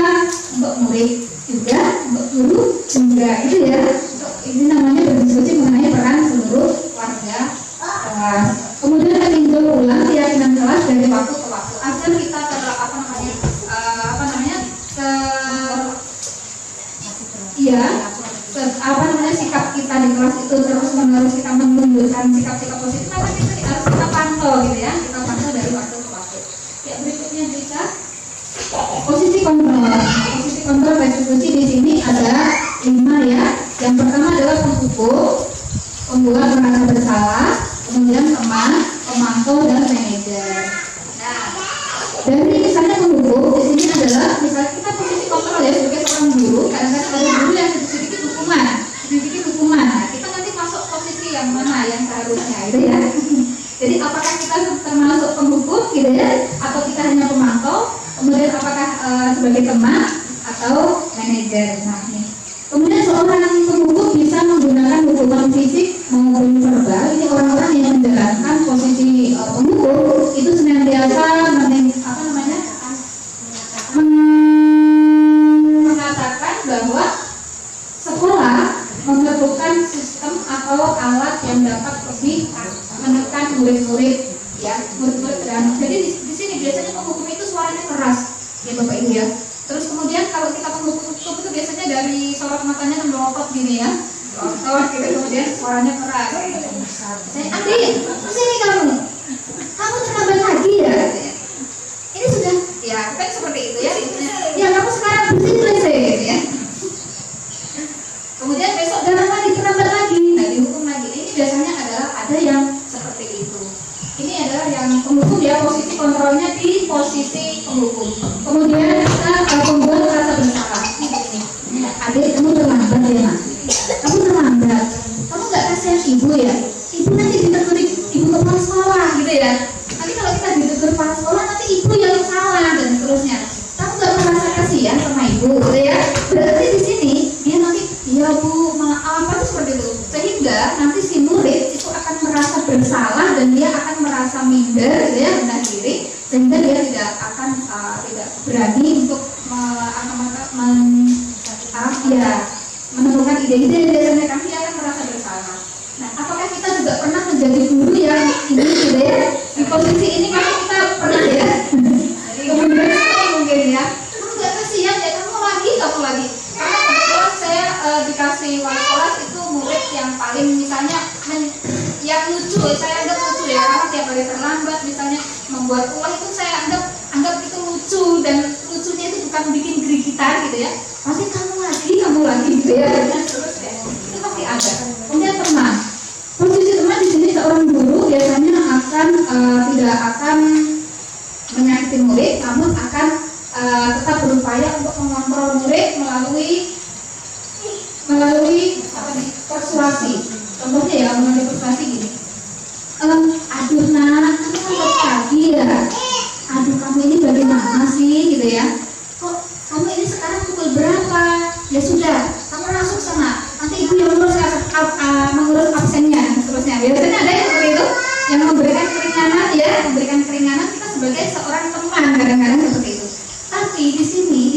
Untuk murid juga, untuk guru juga, itu ya. Ini namanya berdiskusi mengenai peran seluruh warga kelas. Kemudian meninjau ulang keyakinan kelas dari waktu ke waktu agar kita sikap kita di kelas itu terus menerus kita menunjukkan sikap-sikap positif, maka itu harus kita pantau gitu ya, kita pantau dari waktu ke waktu. Ya, berikutnya bisa posisi kontrol. Posisi kontrol berdiskusi di sini ada 5 ya. Yang pertama adalah penghukum, pembuat merasa bersalah, kemudian teman, pemantau dan manajer. Nah, dari misalnya penghukum di sini adalah misalnya kita posisi kontrol ya sebagai seorang guru, kadang-kadang ada guru yang sedikit hukuman. Nah, kita nanti masuk posisi yang mana yang seharusnya gitu ya. Jadi apakah kita termasuk penghukum gitu ya, atau kita hanya pemantau, kemudian apakah sebagai teman atau manajer. Nah, nih. Kemudian seorang penghukum bisa menggunakan hukuman fisik maupun verbal. Ini orang-orang yang menjalankan posisi penghukum itu senantiasa mengatakan bahwa sekolah memerlukan sistem atau alat yang dapat lebih menekan murid-murid ya, murid-murid dan jadi di sini biasanya penghukum itu suaranya keras ya Bapak Ibu ya. Terus kemudian kalau kita penghukum itu biasanya dari sorot matanya melotot gini ya, melotot gitu, kemudian suaranya keras. Saya Andi, sini kamu terlambat lagi ya. Ini sudah Ya, kan seperti itu ya. Ya, kamu sekarang bersih gitu ya. Kemudian besok jalan lagi, terlambat lagi, nah dihukum lagi. Ini biasanya adalah ada yang seperti itu. Ini adalah yang penghukum ya, posisi kontrolnya di posisi penghukum. Kemudian kita pembuat rasa bersalah. Ini, adik kamu terlambat ya nak. Kamu terlambat. Kamu nggak kasihan ibu ya? Ibu nanti ditegur ibu kepala sekolah gitu ya. Nanti kalau kita ditegur kepala sekolah nanti ibu yang salah dan seterusnya. Kamu nggak merasa kasihan sama ibu, gitu ya? Berarti di sini dia nanti ya bu maaf itu seperti itu, sehingga nanti si murid itu akan merasa bersalah dan dia akan merasa minder, gitu ya, rendah diri, sehingga dia tidak akan tidak berani untuk menemukan ide-ide biasanya kami akan merasa bersalah. Nah, apakah kita juga pernah menjadi guru yang ini gitu ya? Di posisi ini kan kita pernah ya? Kemudian mungkin ya, kamu nggak kasihan ya, kamu lagi. Karena kebetulan saya dikasih wali kelas itu murid yang paling misalnya yang lucu, saya anggap lucu ya, karena tiap hari terlambat misalnya membuat ulah itu saya anggap itu lucu, dan lucunya itu bukan bikin gerigitan gitu ya. Pasti kamu lagi gitu ya, dan seterusnya. Itu pasti ada. Kemudian teman, posisi teman di sini seorang guru biasanya tidak akan menyakiti murid, namun akan tetap berupaya untuk mengontrol murid melalui persuasi. Contohnya ya, melalui persuasi gini. Aduh nak, kamu kan pagi ya. Aduh kamu ini bagaimana sih gitu ya? Kok kamu ini sekarang pukul berapa? Ya sudah, kamu langsung sana. Nanti ibu yang mengurus absennya dan seterusnya. Biasanya ada yang seperti itu, yang memberikan keringanan kita sebagai seorang teman kadang-kadang seperti itu. Tapi di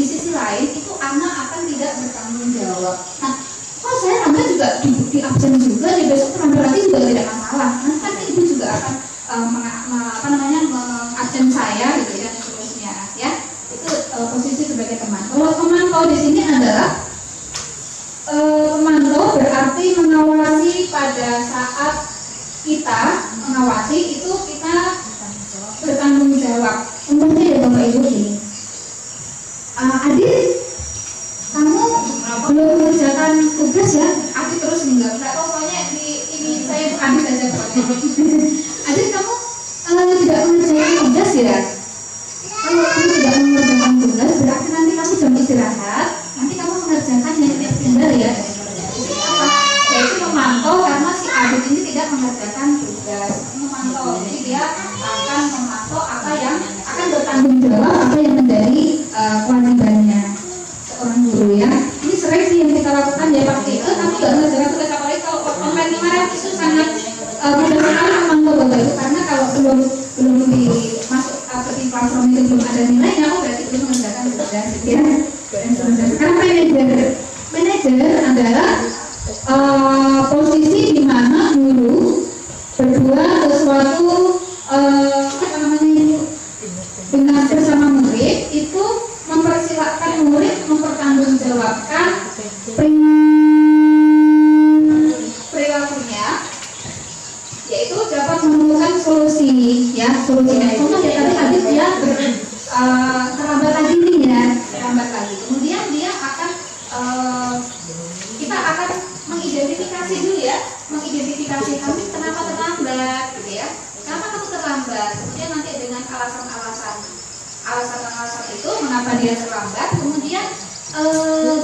sisi lain itu anak akan tidak bertanggung jawab. Nah, kalau saya lambat juga di absen juga, di besok terlambat lagi juga tidak masalah. Nanti kan ibu juga akan mengabsen saya gitu ya, dan seterusnya ya. Itu posisi sebagai teman. Kalau pemantau di sini adalah pemantau berarti mengawasi pada saat kita mengawasi itu kita bertanggung jawab. Contohnya ya Bapak Ibu gini. Adik, kamu belum mengerjakan tugas ya? Adik terus enggak tahu, pokoknya ini saya Adik saja pokoknya. Adik, kamu tidak mengerjakan tugas ya? Kalau kamu tidak mengerjakan tugas, berarti nanti kamu jam istirahat, nanti kamu mengerjakan yang tinggal ya. Yaitu memantau karena si Adik ini tidak mengerjakan tugas. Memantau, jadi dia akan memantau apa yang akan bertanggung jawab, apa yang menjadi kewajibannya seorang guru ya. Ini sering sih yang kita lakukan ya, pasti kamu nggak mengerjakan tugas, apalagi kalau online kemarin itu sangat mudah sekali memantau Bapak Ibu, karena kalau belum masuk di platform itu belum ada nilainya, berarti belum mengerjakan tugas ya. Sekarang manajer adalah posisi di mana guru berbuat sesuatu dengan bersama murid, itu mempersilahkan murid mempertanggungjawabkan perilakunya, yaitu dapat menemukan solusi ya, solusinya. Contoh ya tadi dia terlambat lagi nih ya, terlambat lagi. Kemudian dia akan kita akan mengidentifikasi dulu ya, mengidentifikasi kamu kenapa terlambat gitu ya, kenapa kamu terlambat. Kemudian nanti dengan alasan-alasan itu mengapa dia terlambat. Kemudian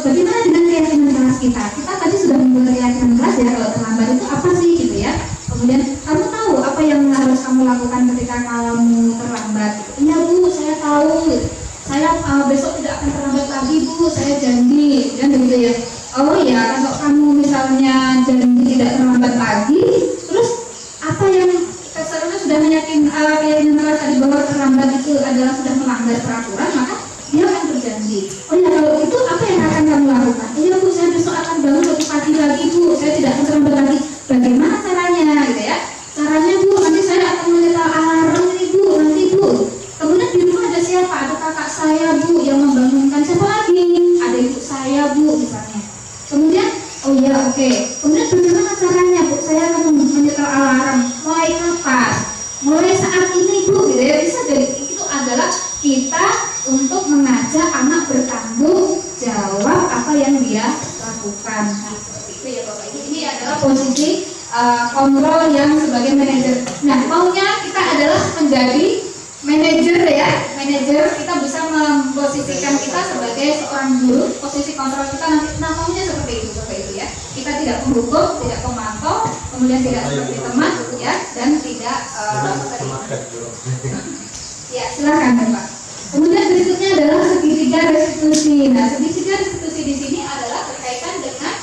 bagaimana dengan keyakinan kelas kita tadi sudah membuat keyakinan kelas ya, kalau terlambat itu apa sih gitu ya. Kemudian kamu tahu apa yang harus kamu lakukan ketika kamu terlambat. Iya bu, saya tahu, saya besok tidak akan terlambat lagi bu, saya janji kan begitu ya. Oh ya, kalau kamu misalnya janji tidak terlambat lagi, terus apa yang seharusnya sudah keyakinan kelas tadi bahwa terlambat itu adalah sudah melanggar peraturan, maka dia akan berjanji. Oh ya, kalau itu apa yang akan kamu lakukan? Iya bu, saya besok akan bangun lebih pagi lagi bu, saya tidak akan terlambat lagi. Bagaimana caranya gitu ya? Caranya bu, nanti saya akan menyetel alarm ini bu, nanti bu. Kemudian di rumah ada siapa? Ada kakak saya bu yang membangunkan. Siapa lagi? Ada ibu saya bu misalnya. Kemudian, oh ya oke. Kemudian bagaimana caranya bu? Saya akan menyetel alarm. Mulai kapan? Mulai saat ini bu, gitu ya. Bisa jadi itu adalah kita untuk mengajak anak bertanggung jawab apa yang dia lakukan. Nah, seperti itu ya Bapak Ibu. Ini adalah posisi kontrol yang sebagai manajer. Nah, maunya kita adalah menjadi manajer ya. Manajer, kita bisa memposisikan kita sebagai seorang guru. Posisi kontrol kita nanti maunya seperti itu Bapak Ibu ya. Kita tidak menghukum, tidak memantau, kemudian tidak seperti teman ya, dan tidak ya, silakan Bapak. Kemudian berikutnya adalah segitiga restitusi. Nah, segitiga restitusi di sini adalah berkaitan dengan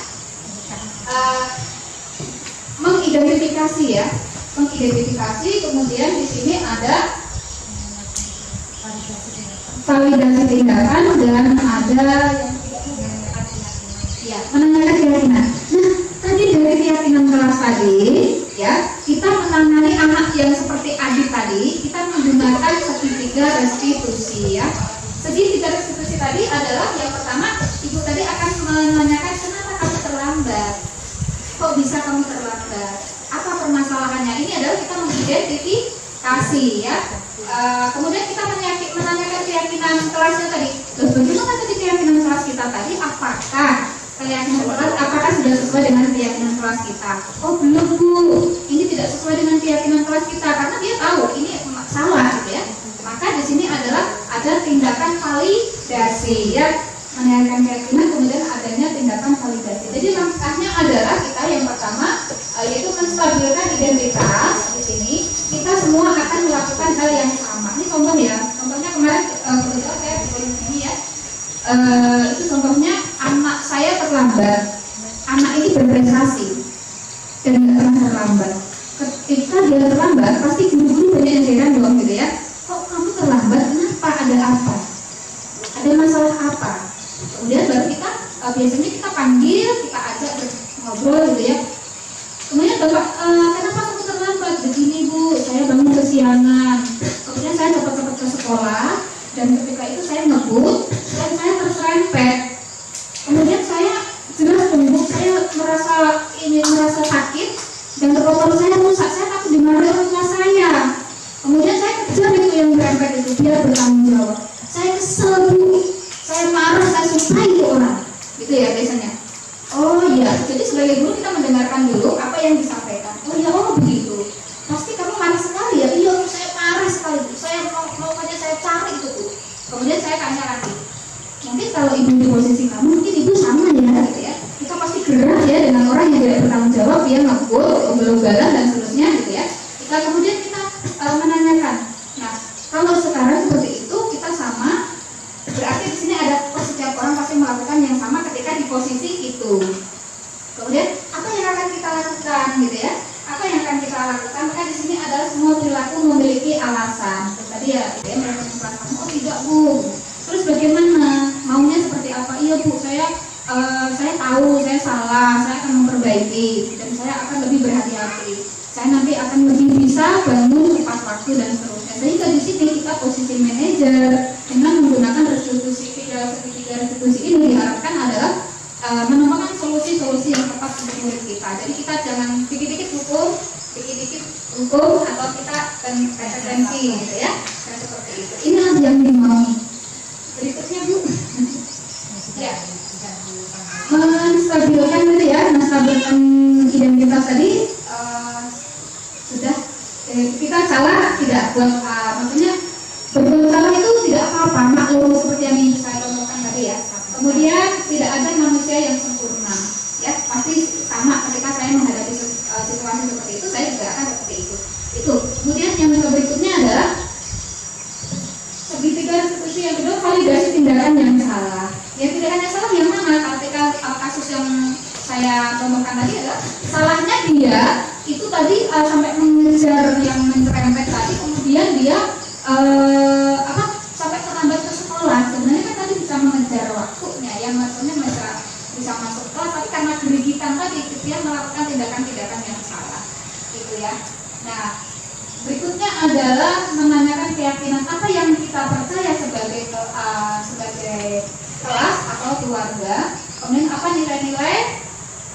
mengidentifikasi ya, mengidentifikasi. Kemudian di sini ada validasi tindakan dan ada yang ya, menanyakan keyakinan. Nah, tadi dari keyakinan kelas tadi ya, kita menangani anak yang seperti Adit tadi, kita menggunakan segitiga restitusi ya. Segitiga restitusi tadi adalah yang pertama, ibu tadi akan menanyakan kenapa kamu terlambat, kok bisa kamu terlambat, apa permasalahannya. Ini adalah kita mengidentifikasi ya. Kemudian kita menanyakan keyakinan kelasnya tadi. Terus bagaimana tadi keyakinan kelas kita tadi? Apakah keyakinan kelas apakah sudah sesuai dengan keyakinan kelas kita? Oh belum Bu, ini tidak sesuai dengan keyakinan kelas kita karena dia tahu ini salah gitu ya. Maka di sini adalah ada tindakan validasi ya, menanyakan keyakinan kemudian adanya tindakan validasi. Jadi langkahnya adalah kita yang pertama yaitu menstabilkan identitas. Di sini kita semua akan melakukan hal yang sama. Ini contoh ya, contohnya kemarin kebetulan saya di ini ya. Itu contohnya anak saya terlambat. Anak ini berprestasi dan pernah terlambat. Ketika dia terlambat, pasti guru-guru banyak yang heran dong gitu ya. Kok kamu terlambat? Kenapa? Ada apa? Ada masalah apa? Kemudian baru kita biasanya kita panggil, kita ajak ngobrol gitu ya. Kemudian Bapak, kenapa kamu terlambat? Begini Bu, saya bangun kesiangan. Kemudian saya cepat-cepat ke sekolah dan ketika itu saya ngebut dan saya terserempet. Kemudian saya jelas tumbuh, saya merasa sakit dan terkotor saya rusak. Saya takut dimarahi orang tua saya. Kemudian saya kejar itu yang berempet itu, biar bertanggung jawab. Saya kesel Bu, saya marah, saya sumpahi itu orang. Gitu ya biasanya. Oh iya, jadi sebagai guru kita mendengarkan dulu apa yang disampaikan. Oh iya, oh begitu. Pasti kamu marah sekali ya. Iya, saya marah sekali Bu. Saya pokoknya saya cari itu Bu. Kemudian saya tanya lagi. Mungkin kalau ibu di posisi kamu, mungkin ibu sama ya gitu ya. Kita pasti gerah ya dengan orang yang tidak bertanggung jawab, dia ngebut, ugal-ugalan dan seterusnya gitu ya. Kemudian kita menanyakan. Nah, kalau sekarang seperti itu kita sama, berarti di sini ada setiap orang pasti melakukan yang sama ketika di posisi itu. Kemudian apa yang akan kita lakukan gitu ya? Apa yang akan kita lakukan? Maka di sini adalah semua perilaku memiliki alasan. Terus tadi ya, mereka mengatakan, oh tidak Bu. Terus bagaimana? Maunya seperti apa? Iya Bu, saya tahu saya salah, saya akan memperbaiki dan saya akan lebih berhati-hati. Saya nanti akan lebih bisa bangun tepat waktu dan seterusnya. Sehingga di sini kita posisi manajer dengan menggunakan restitusi ini diharapkan adalah menemukan solusi-solusi yang tepat untuk murid kita. Jadi kita jangan dikit-dikit hukum atau kita kompetensi gitu ya. Dan seperti itu. Ini yang dimau. Berikutnya Bu. Ya. Menstabilkan gitu ya, menstabilkan identitas tadi sudah kita salah tidak buat maksudnya berbuat salah itu tidak apa-apa, maklum seperti yang saya contohkan tadi ya. Kemudian tidak ada manusia yang sempurna ya, pasti sama ketika saya menghadapi situasi seperti itu saya juga akan seperti itu. Kemudian yang berikutnya adalah segitiga restitusi yang kedua, validasi tindakan yang salah. Ya, tindakan yang salah yang mana? Ketika kasus yang saya contohkan tadi adalah salahnya dia itu tadi sampai mengejar yang mencerempet tadi, kemudian dia sampai terlambat ke sekolah. Sebenarnya kan tadi bisa mengejar waktunya, yang maksudnya bisa masuk kelas, tapi karena gerigitan tadi dia melakukan tindakan-tindakan yang salah, gitu ya. Nah, berikutnya adalah menanyakan keyakinan apa yang kita percaya sebagai kelas atau keluarga, kemudian apa nilai-nilai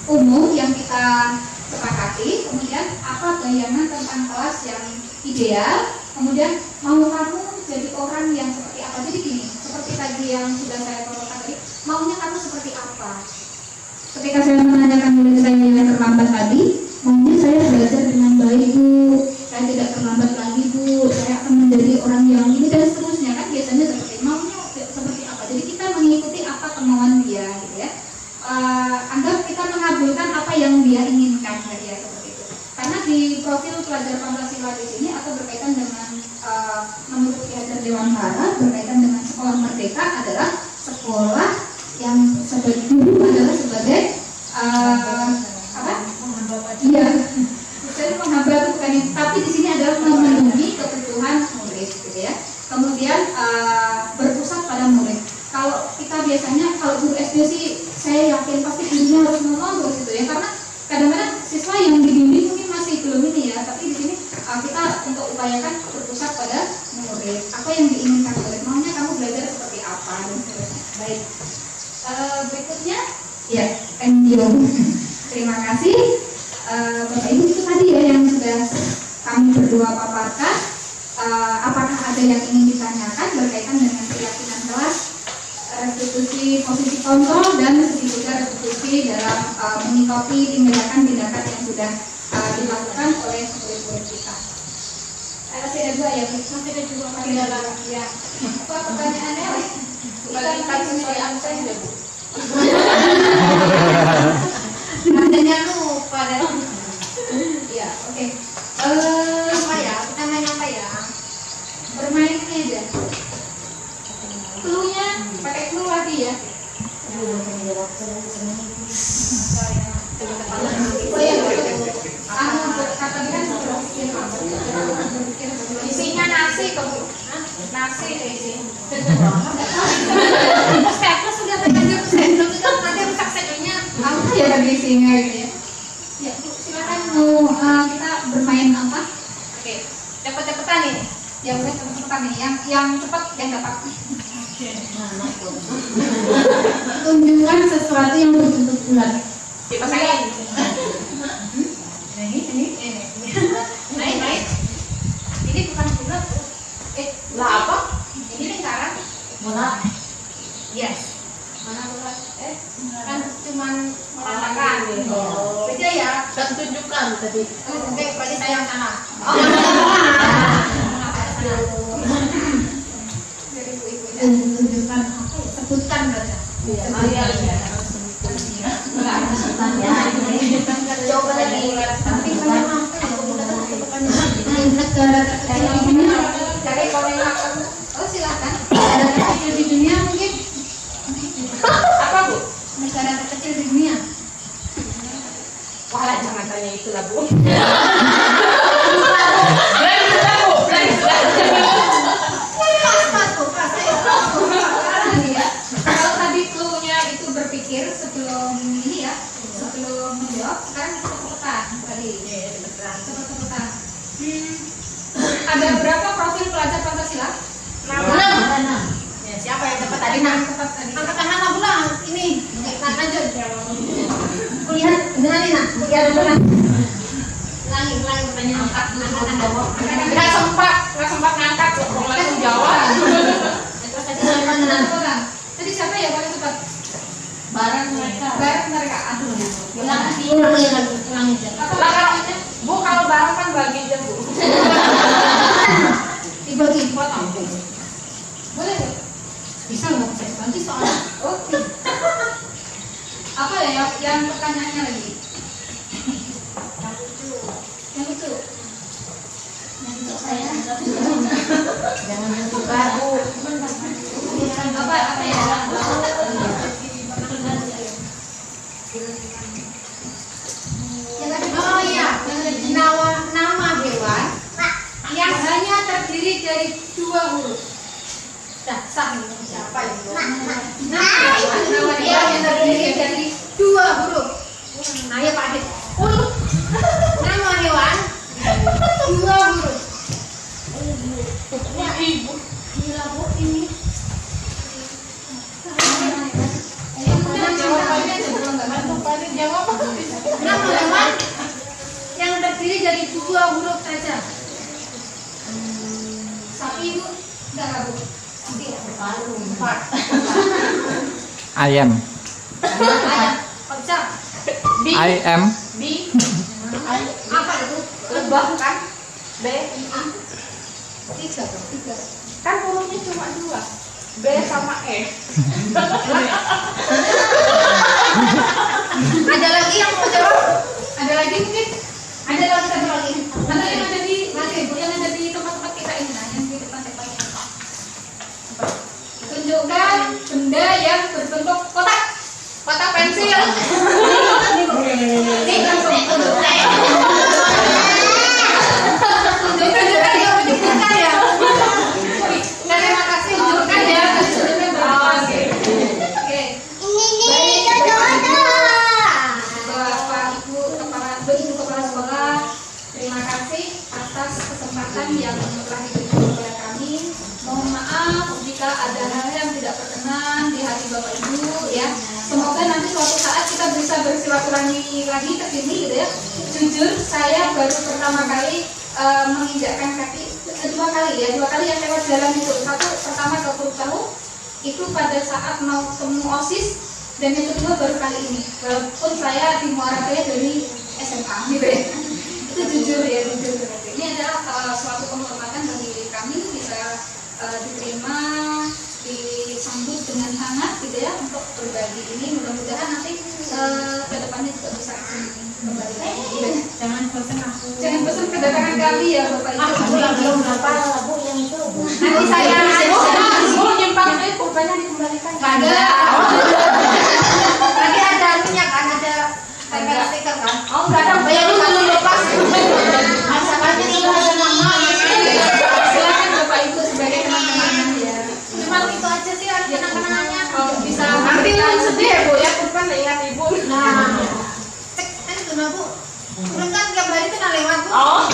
umum yang kita sepakati, kemudian apa bayangan tentang kelas yang ideal, kemudian mau kamu jadi orang yang seperti apa. Jadi gini, yang sudah saya contohkan tadi, maunya kamu seperti apa? Ketika saya menanyakan murid saya yang terlambat tadi, maunya saya belajar dengan baik Bu, saya tidak terlambat lagi Bu, saya akan menjadi orang yang ini dan seterusnya, kan biasanya seperti maunya seperti apa. Jadi kita mengikuti apa kemauan dia gitu ya. Anggap kita mengabulkan apa yang dia inginkan ya, seperti itu. Karena di profil pelajar Pancasila di sini atau berkaitan dengan menurut Ki Hajar Dewantara berkaitan dengan sekolah merdeka adalah sekolah yang sebagai guru adalah sebagai apa? Iya, jadi menghambat itu bukan ini, tapi di sini adalah memenuhi kebutuhan murid, gitu ya. Kemudian berpusat pada murid. Kalau kita biasanya kalau guru SD sih saya yakin pasti gurunya harus ngomong gitu ya, karena kadang-kadang siswa yang dibimbing mungkin masih belum ini ya, tapi di sini kita untuk upayakan berpusat pada murid. Apa yang diinginkan murid, maunya kamu belajar seperti apa dan seterusnya. Baik. Berikutnya, ya, thank you. Terima kasih, Bapak Ibu, itu tadi ya yang sudah kami berdua paparkan. Apakah ada yang ingin ditanyakan berkaitan dengan keyakinan kelas, restitusi posisi kontrol, dan begitu juga restitusi dalam menyikapi tindakan-tindakan yang sudah dilakukan oleh murid-murid kita. Masih ada dua ya, masih ada dua ya. Apa pertanyaannya? Kembalikan sesuai absen ya Bu. Katanya lupa deh. Ya, oke. Apa ya? Kita main apa ya? Bermain ini aja. Cluenya pakai clue lagi ya. Oh iya, katakan Isinya nasi kok Bu. Nasi deh isi. Staples sudah terlanjur staples itu nanti rusak sedonya. apa ya tadi isinya gitu ya. Ya, Bu, silakan mau kita bermain apa? Oke, cepet-cepetan nih. Ya, udah cepat nih. Yang cepat yang dapat. Tunjukkan sesuatu yang berbentuk bulat. Dipasangin. Ini. Naik. Ini bukan bulat. Lah apa? Ini lingkaran. Bola. Yes. Mana bulat? Kan cuman mengatakan. Oh. Beda ya. Dan tunjukkan tadi. Oke, berarti saya yang salah. Dari ibu-ibu tunjukkan apa ya? Sebutkan saja. Iya. Coba lagi. Tapi saya mampu negara terkecil di dunia. Cari koordinator. Oh, silakan. Negara terkecil di dunia mungkin. Apa Bu? Negara terkecil di dunia. Wah, jangan tanya itu lah Bu. Kalau tadi clue-nya itu berpikir sebelum ini ya, sebelum menjawab, sekarang cepet-cepetan tadi. Cepet-cepetan. Ada berapa profil pelajar Pancasila? 6. Ya, siapa yang dapat tadi? Nah, Cepat tadi. angkat tangan lah pula. Ini. Lanjut. Kulihat dengan ini, nak. Kulihat dulu. Ulangi pertanyaan. Angkat dulu. Nggak sempat ngangkat langsung jawab. Terus tadi siapa menang? Cepetan. Tadi siapa ya paling cepat? Barang mereka. Bareng mereka. Aduh. Ulangi lagi. Apa Lah kalau namanya? Bu kalau barang kan bagi aja Bu. Dibagi potong. Boleh ya? Bisa nggak saya nanti soalnya? Oke. Apa ya yang pertanyaannya lagi? Yang itu. Saya Jangan suka Bu. Apa ya? Oh iya, nama hewan yang hanya terdiri dari 2 huruf. Dah, sah nih. Siapa itu? Nama hewan yang terdiri dari 2 huruf. Nah ya Pak Adit. Nama hewan 2 huruf. Ibu. Gila Bu ini. Jawab. Nama hewan yang terdiri dari 2 huruf saja. Sapi Bu? Enggak Bu. Sapi. 4. I am. Kocak. I am. B Apa itu? lebah kan? B Tiga. kan hurufnya cuma 2. B sama E. Ada lagi yang mau jawab? Ada lagi mungkin? Ada lagi satu lagi. Ada yang ada di yang ada di tempat-tempat kita ini, nah, yang di depan-depan ini. Tunjukkan benda yang berbentuk kotak. Kotak pensil. Ini langsung tunjukkan ya, tunjukkan ya. Terima kasih, tunjukkan ya. Oke. Bapak Ibu Kepala Sekolah, terima kasih atas kesempatan yang telah diberikan kepada kami. Mohon maaf jika ada hal yang tidak berkenan di hati Bapak Ibu ya. Semoga nanti suatu saat kita bisa bersilaturahmi lagi ke sini gitu ya. Jujur saya baru pertama kali menginjakkan kaki dua kali yang lewat jalan itu. Satu pertama ke Purutahu itu pada saat mau ketemu OSIS, dan yang kedua baru kali ini. Walaupun saya di Muara Jaya dari SMA gitu ya. Itu jujur ya, jujur berarti. Ini adalah suatu penghormatan bagi kami bisa diterima, disambut dengan hangat gitu ya untuk berbagi ini. Mudah-mudahan nanti ke depannya juga bisa kembali lagi gitu ya. Jangan bosan kedatangan kami ya Bapak Ibu. Belum berapa Bu yang itu. Nanti saya Nyimpan duit pulpanya dikembalikan. ada. Tadi ada anunya kan, ada tempel stiker kan. Oh enggak ada, bayar dulu lepas. Asalnya itu ada nama. Silakan Bapak Ibu sebagai teman-teman ya. Cuma itu aja sih kenang-kenangannya. Oh, bisa Nanti sedih ya Bu ya, pulpen ingat Ibu. Nah, kan itu Bu. Turun kan tiap hari itu lewat Bu. Oh.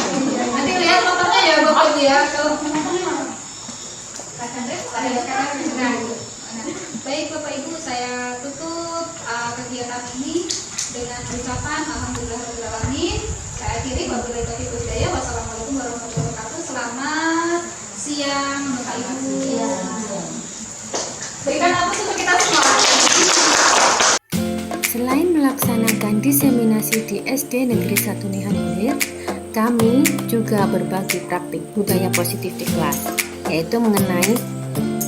Nanti lihat fotonya ya Bapak Ibu ya. Tuh. Baik Bapak Ibu, saya tutup kegiatan ini dengan ucapan alhamdulillahirobbilalamin. Saya akhiri wabillahi taufiq wal hidayah. Wassalamualaikum warahmatullahi wabarakatuh. Selamat siang Bapak Ibu. Berikan aplaus untuk kita semua. Selain melaksanakan diseminasi di SD Negeri 1 Nihan Hilir, kami juga berbagi praktik budaya positif di kelas, yaitu mengenai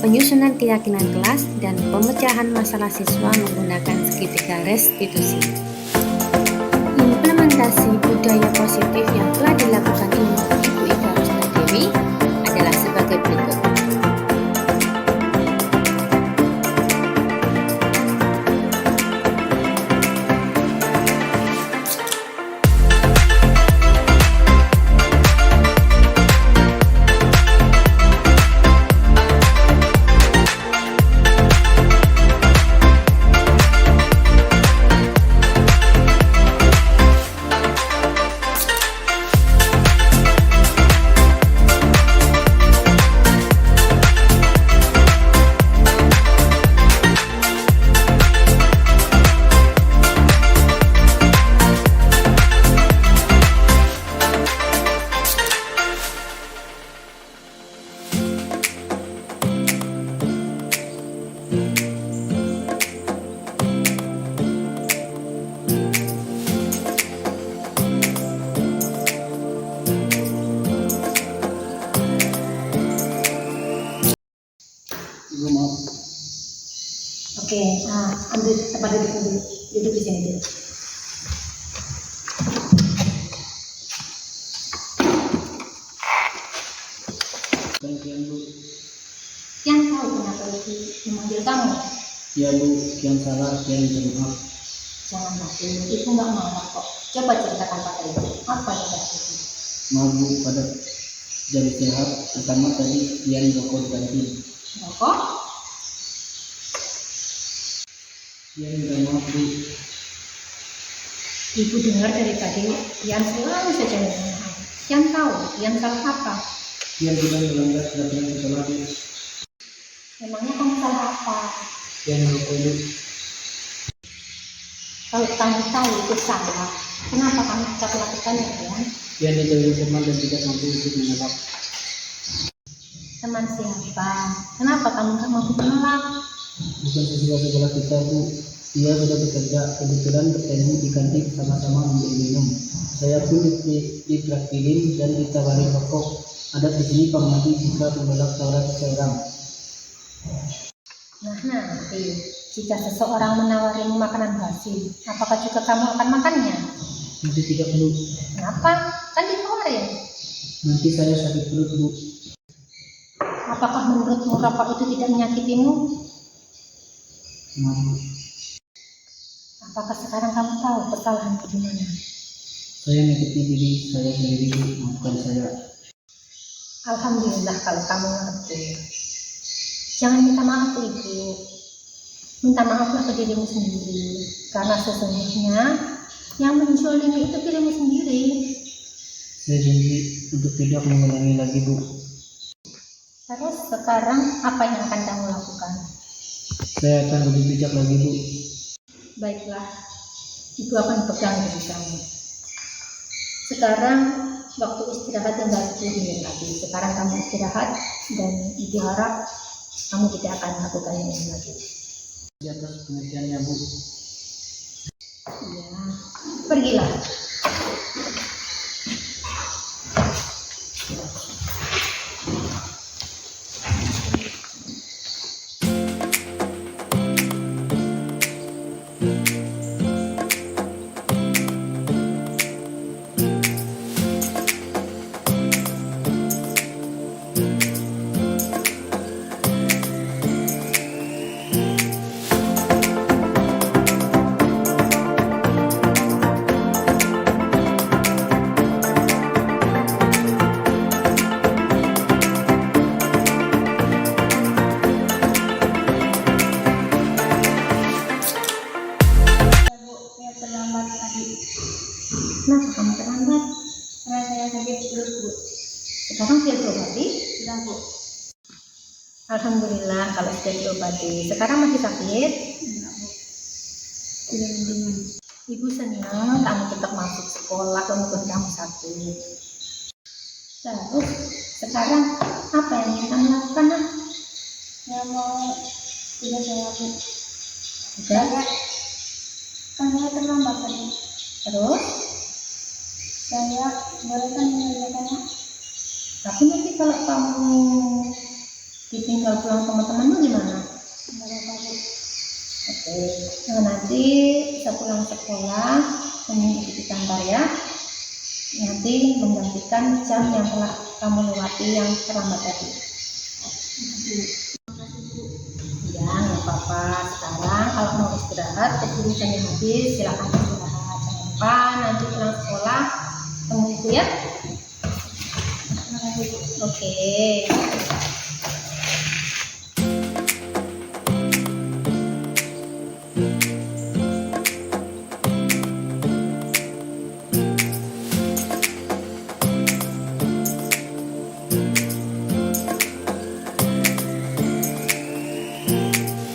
penyusunan keyakinan kelas dan pemecahan masalah siswa menggunakan segitiga restitusi. Implementasi budaya positif yang telah dilakukan ini Ibu Ika Rusnadewi adalah sebagai berikut. Oke, ambil tempat duduk dulu. Duduk di sini dulu. Yang tahu kenapa itu memanggil kamu? Ya Bu, yang salah, yang minta maaf. Jangan mati, itu nggak marah kok. Coba ceritakan pada ibu, apa yang terjadi? Maaf Bu, pada jam sehat, pertama tadi yang rokok di kantin. Rokok? Ya minta maaf Bu. Ibu dengar dari tadi, yang selalu saja minta maaf. Yang tahu, yang salah apa? Yang sudah melanggar peraturan sekolah Bu. Memangnya kamu salah apa? Yang rokok Bu. Kalau kamu tahu itu salah, kenapa kamu tetap melakukannya, ya? Yang dijauhi teman dan tidak mampu untuk menolak. Teman siapa? Kenapa kamu nggak mampu menolak? Bukan siswa sekolah kita Bu, dia sudah bekerja, kebetulan bertemu di kantin sama-sama membeli minum. Saya pun ditraktirin dan ditawarin rokok. Ada di sini Pak Madi jika pembelak Taurat seseorang. Nah, nanti jika seseorang menawarimu makanan basi, apakah juga kamu akan makannya? Nanti tidak perlu, Kenapa? Kan ditawarin. nanti saya sakit perut Bu. Apakah menurutmu rokok itu tidak menyakitimu? Maaf Bu. Apakah sekarang kamu tahu kesalahanmu di mana? Saya menyakiti diri saya sendiri Bu, maafkan saya. Alhamdulillah kalau kamu ngerti. Jangan minta maaf ke ibu. Minta maaflah ke dirimu sendiri. Karena sesungguhnya yang menzolimi itu dirimu sendiri. Saya janji untuk tidak mengulangi lagi Bu. Terus sekarang apa yang akan kamu lakukan? Saya akan lebih bijak lagi Bu. Baiklah, ibu akan pegang diri kamu. Sekarang waktu istirahat tinggal 10 menit lagi. Sekarang kamu istirahat dan ibu harap kamu tidak akan melakukan ini lagi. Di atas pengertiannya Bu. Ya, pergilah. Kenapa kamu terlambat? Karena saya sakit perut Bu. Sekarang sudah diobati? Sudah Bu. Alhamdulillah kalau sudah diobati. Sekarang masih sakit? Enggak Bu. Tidak mendingan. Ibu senang kamu tetap masuk sekolah walaupun kamu sakit. Terus sekarang apa yang ingin kamu lakukan? Nah? Saya mau tidak saya Bu. Udah? Kan saya terlambat tadi. Terus? Saya bolehkan mengerjakannya. Tapi nanti kalau kamu ditinggal pulang sama temanmu gimana? Enggak apa-apa Bu. Oke. Nah, nanti sepulang sekolah mengikuti kantor ya. Nanti menggantikan jam yang telah kamu lewati yang terlambat tadi. Ya, nggak apa-apa. Sekarang kalau mau istirahat, keburu jamnya habis, silakan istirahat. Jangan lupa nanti pulang sekolah tunggu ibu ya. Oke.